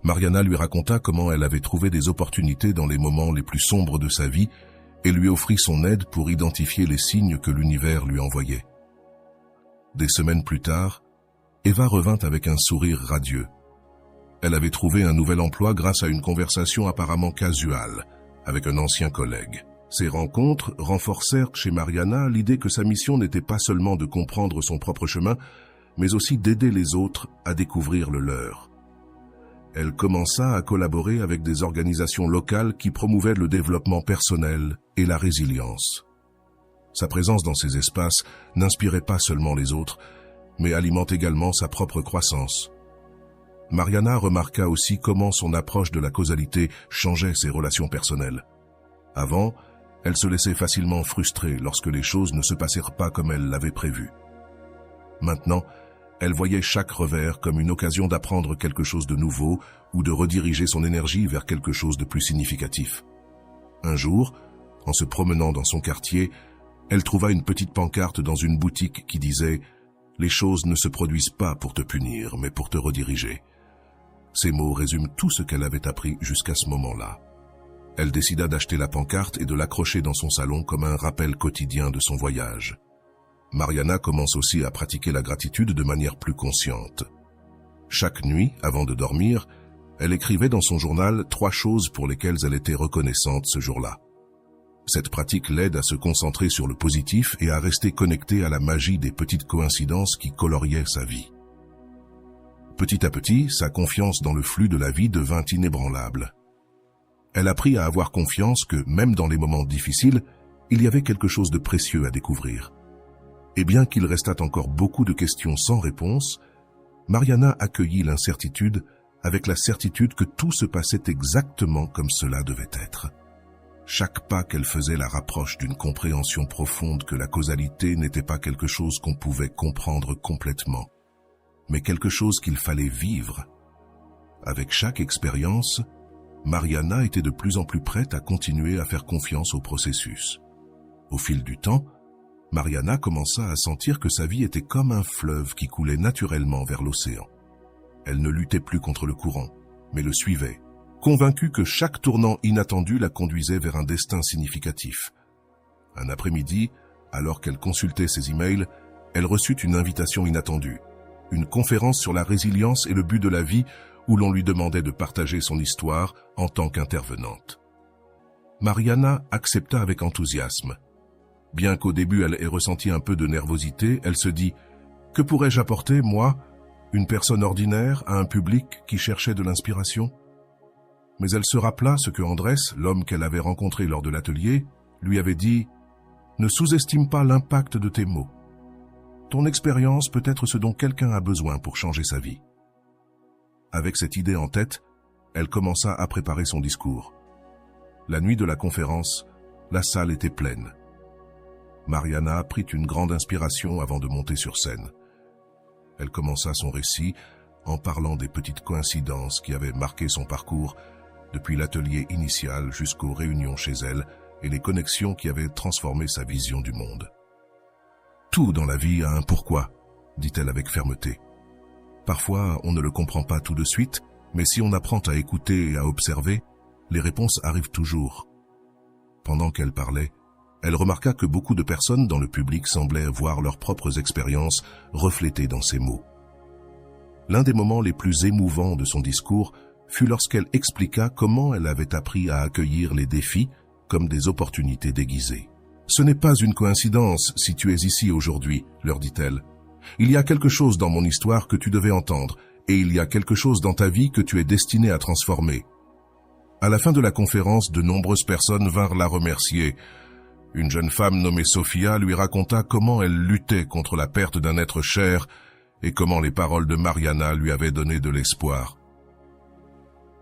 Mariana lui raconta comment elle avait trouvé des opportunités dans les moments les plus sombres de sa vie et lui offrit son aide pour identifier les signes que l'univers lui envoyait. Des semaines plus tard, Eva revint avec un sourire radieux. Elle avait trouvé un nouvel emploi grâce à une conversation apparemment casuale avec un ancien collègue. Ces rencontres renforcèrent chez Mariana l'idée que sa mission n'était pas seulement de comprendre son propre chemin, mais aussi d'aider les autres à découvrir le leur. Elle commença à collaborer avec des organisations locales qui promouvaient le développement personnel et la résilience. Sa présence dans ces espaces n'inspirait pas seulement les autres, mais alimente également sa propre croissance. Mariana remarqua aussi comment son approche de la causalité changeait ses relations personnelles. Avant, elle se laissait facilement frustrer lorsque les choses ne se passèrent pas comme elle l'avait prévu. Maintenant, elle voyait chaque revers comme une occasion d'apprendre quelque chose de nouveau ou de rediriger son énergie vers quelque chose de plus significatif. Un jour, en se promenant dans son quartier, elle trouva une petite pancarte dans une boutique qui disait « Les choses ne se produisent pas pour te punir, mais pour te rediriger ». Ces mots résument tout ce qu'elle avait appris jusqu'à ce moment-là. Elle décida d'acheter la pancarte et de l'accrocher dans son salon comme un rappel quotidien de son voyage. Mariana commence aussi à pratiquer la gratitude de manière plus consciente. Chaque nuit, avant de dormir, elle écrivait dans son journal 3 choses pour lesquelles elle était reconnaissante ce jour-là. Cette pratique l'aide à se concentrer sur le positif et à rester connectée à la magie des petites coïncidences qui coloriaient sa vie. Petit à petit, sa confiance dans le flux de la vie devint inébranlable. Elle apprit à avoir confiance que, même dans les moments difficiles, il y avait quelque chose de précieux à découvrir. Et bien qu'il restât encore beaucoup de questions sans réponse, Mariana accueillit l'incertitude avec la certitude que tout se passait exactement comme cela devait être. Chaque pas qu'elle faisait la rapproche d'une compréhension profonde que la causalité n'était pas quelque chose qu'on pouvait comprendre complètement, mais quelque chose qu'il fallait vivre. Avec chaque expérience, Mariana était de plus en plus prête à continuer à faire confiance au processus. Au fil du temps, Mariana commença à sentir que sa vie était comme un fleuve qui coulait naturellement vers l'océan. Elle ne luttait plus contre le courant, mais le suivait, convaincue que chaque tournant inattendu la conduisait vers un destin significatif. Un après-midi, alors qu'elle consultait ses emails, elle reçut une invitation inattendue, une conférence sur la résilience et le but de la vie où l'on lui demandait de partager son histoire en tant qu'intervenante. Mariana accepta avec enthousiasme. Bien qu'au début elle ait ressenti un peu de nervosité, elle se dit « Que pourrais-je apporter, moi, une personne ordinaire, à un public qui cherchait de l'inspiration ?» Mais elle se rappela ce que Andrés, l'homme qu'elle avait rencontré lors de l'atelier, lui avait dit « Ne sous-estime pas l'impact de tes mots. Ton expérience peut être ce dont quelqu'un a besoin pour changer sa vie. » Avec cette idée en tête, elle commença à préparer son discours. La nuit de la conférence, la salle était pleine. Mariana prit une grande inspiration avant de monter sur scène. Elle commença son récit en parlant des petites coïncidences qui avaient marqué son parcours, depuis l'atelier initial jusqu'aux réunions chez elle et les connexions qui avaient transformé sa vision du monde. « Tout dans la vie a un pourquoi », dit-elle avec fermeté. « Parfois, on ne le comprend pas tout de suite, mais si on apprend à écouter et à observer, les réponses arrivent toujours. » Pendant qu'elle parlait, elle remarqua que beaucoup de personnes dans le public semblaient voir leurs propres expériences reflétées dans ses mots. L'un des moments les plus émouvants de son discours fut lorsqu'elle expliqua comment elle avait appris à accueillir les défis comme des opportunités déguisées. « Ce n'est pas une coïncidence si tu es ici aujourd'hui, leur dit-elle. Il y a quelque chose dans mon histoire que tu devais entendre, et il y a quelque chose dans ta vie que tu es destiné à transformer. » À la fin de la conférence, de nombreuses personnes vinrent la remercier. Une jeune femme nommée Sophia lui raconta comment elle luttait contre la perte d'un être cher et comment les paroles de Mariana lui avaient donné de l'espoir.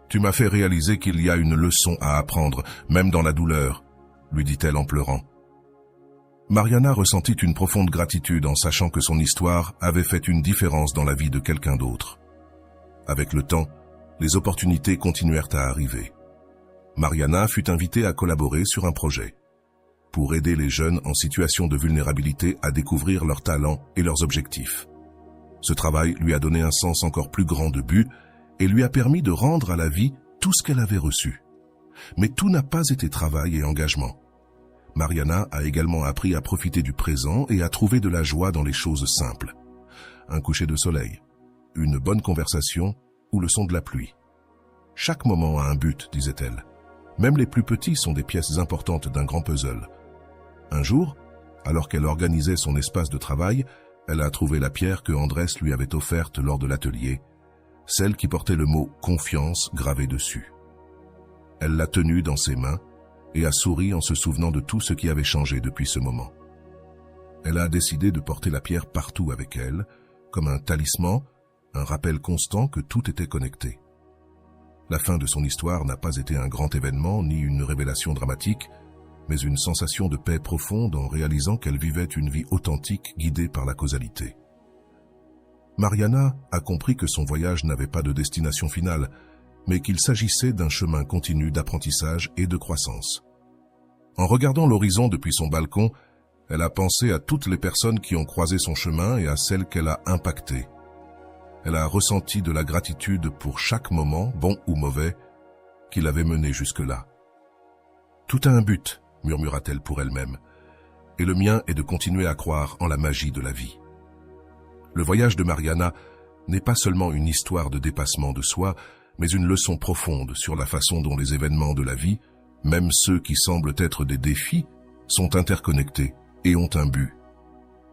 Tu m'as fait réaliser qu'il y a une leçon à apprendre, même dans la douleur, lui dit-elle en pleurant. Mariana ressentit une profonde gratitude en sachant que son histoire avait fait une différence dans la vie de quelqu'un d'autre. Avec le temps, les opportunités continuèrent à arriver. Mariana fut invitée à collaborer sur un projet pour aider les jeunes en situation de vulnérabilité à découvrir leurs talents et leurs objectifs. Ce travail lui a donné un sens encore plus grand de but et lui a permis de rendre à la vie tout ce qu'elle avait reçu. Mais tout n'a pas été travail et engagement. Mariana a également appris à profiter du présent et à trouver de la joie dans les choses simples. Un coucher de soleil, une bonne conversation ou le son de la pluie. Chaque moment a un but, disait-elle. Même les plus petits sont des pièces importantes d'un grand puzzle. Un jour, alors qu'elle organisait son espace de travail, elle a trouvé la pierre que Andrés lui avait offerte lors de l'atelier, celle qui portait le mot « confiance » gravé dessus. Elle l'a tenue dans ses mains et a souri en se souvenant de tout ce qui avait changé depuis ce moment. Elle a décidé de porter la pierre partout avec elle, comme un talisman, un rappel constant que tout était connecté. La fin de son histoire n'a pas été un grand événement ni une révélation dramatique, mais une sensation de paix profonde en réalisant qu'elle vivait une vie authentique guidée par la causalité. Mariana a compris que son voyage n'avait pas de destination finale, mais qu'il s'agissait d'un chemin continu d'apprentissage et de croissance. En regardant l'horizon depuis son balcon, elle a pensé à toutes les personnes qui ont croisé son chemin et à celles qu'elle a impactées. Elle a ressenti de la gratitude pour chaque moment, bon ou mauvais, qui l'avait menée jusque-là. Tout a un but, murmura-t-elle pour elle-même, et le mien est de continuer à croire en la magie de la vie. Le voyage de Mariana n'est pas seulement une histoire de dépassement de soi, mais une leçon profonde sur la façon dont les événements de la vie, même ceux qui semblent être des défis, sont interconnectés et ont un but.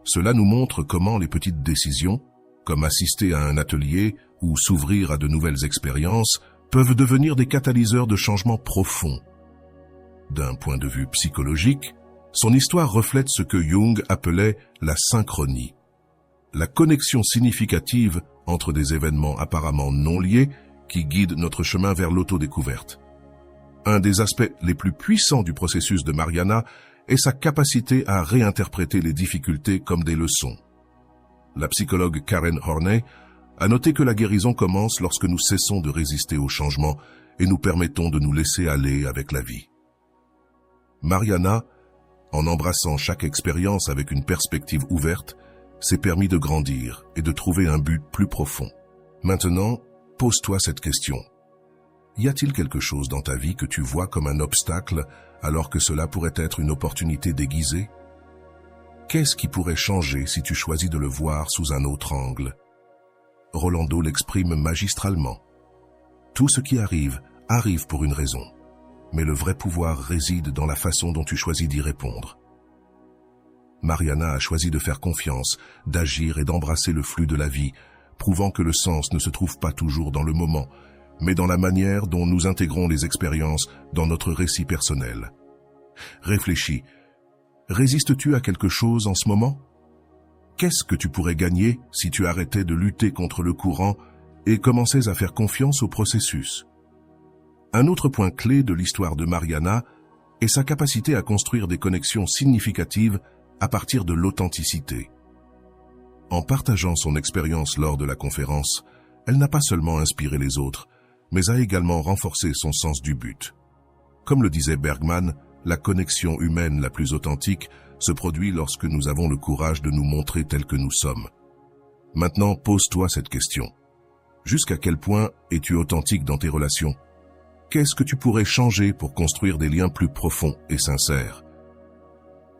Cela nous montre comment les petites décisions, comme assister à un atelier ou s'ouvrir à de nouvelles expériences, peuvent devenir des catalyseurs de changements profonds. D'un point de vue psychologique, son histoire reflète ce que Jung appelait la synchronie, la connexion significative entre des événements apparemment non liés qui guident notre chemin vers l'autodécouverte. Un des aspects les plus puissants du processus de Mariana est sa capacité à réinterpréter les difficultés comme des leçons. La psychologue Karen Horney a noté que la guérison commence lorsque nous cessons de résister au changement et nous permettons de nous laisser aller avec la vie. Mariana, en embrassant chaque expérience avec une perspective ouverte, s'est permis de grandir et de trouver un but plus profond. Maintenant, pose-toi cette question. Y a-t-il quelque chose dans ta vie que tu vois comme un obstacle alors que cela pourrait être une opportunité déguisée? Qu'est-ce qui pourrait changer si tu choisis de le voir sous un autre angle? Rolando l'exprime magistralement. Tout ce qui arrive, arrive pour une raison. Mais le vrai pouvoir réside dans la façon dont tu choisis d'y répondre. Mariana a choisi de faire confiance, d'agir et d'embrasser le flux de la vie, prouvant que le sens ne se trouve pas toujours dans le moment, mais dans la manière dont nous intégrons les expériences dans notre récit personnel. Réfléchis. Résistes-tu à quelque chose en ce moment? Qu'est-ce que tu pourrais gagner si tu arrêtais de lutter contre le courant et commençais à faire confiance au processus? Un autre point clé de l'histoire de Mariana est sa capacité à construire des connexions significatives à partir de l'authenticité. En partageant son expérience lors de la conférence, elle n'a pas seulement inspiré les autres, mais a également renforcé son sens du but. Comme le disait Bergman, la connexion humaine la plus authentique se produit lorsque nous avons le courage de nous montrer tels que nous sommes. Maintenant, pose-toi cette question. Jusqu'à quel point es-tu authentique dans tes relations? Qu'est-ce que tu pourrais changer pour construire des liens plus profonds et sincères?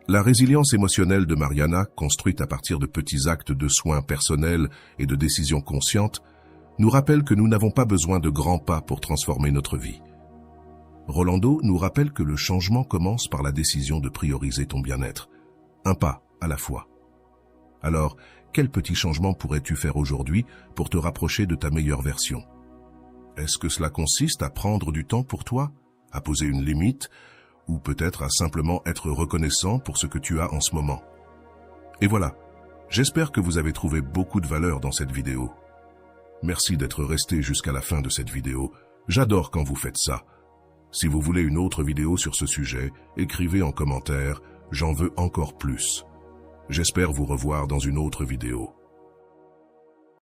La résilience émotionnelle de Mariana, construite à partir de petits actes de soins personnels et de décisions conscientes, nous rappelle que nous n'avons pas besoin de grands pas pour transformer notre vie. Rolando nous rappelle que le changement commence par la décision de prioriser ton bien-être, un pas à la fois. Alors, quel petit changement pourrais-tu faire aujourd'hui pour te rapprocher de ta meilleure version? Est-ce que cela consiste à prendre du temps pour toi, à poser une limite, ou peut-être à simplement être reconnaissant pour ce que tu as en ce moment? Et voilà, j'espère que vous avez trouvé beaucoup de valeur dans cette vidéo. Merci d'être resté jusqu'à la fin de cette vidéo. J'adore quand vous faites ça. Si vous voulez une autre vidéo sur ce sujet, écrivez en commentaire, j'en veux encore plus. J'espère vous revoir dans une autre vidéo.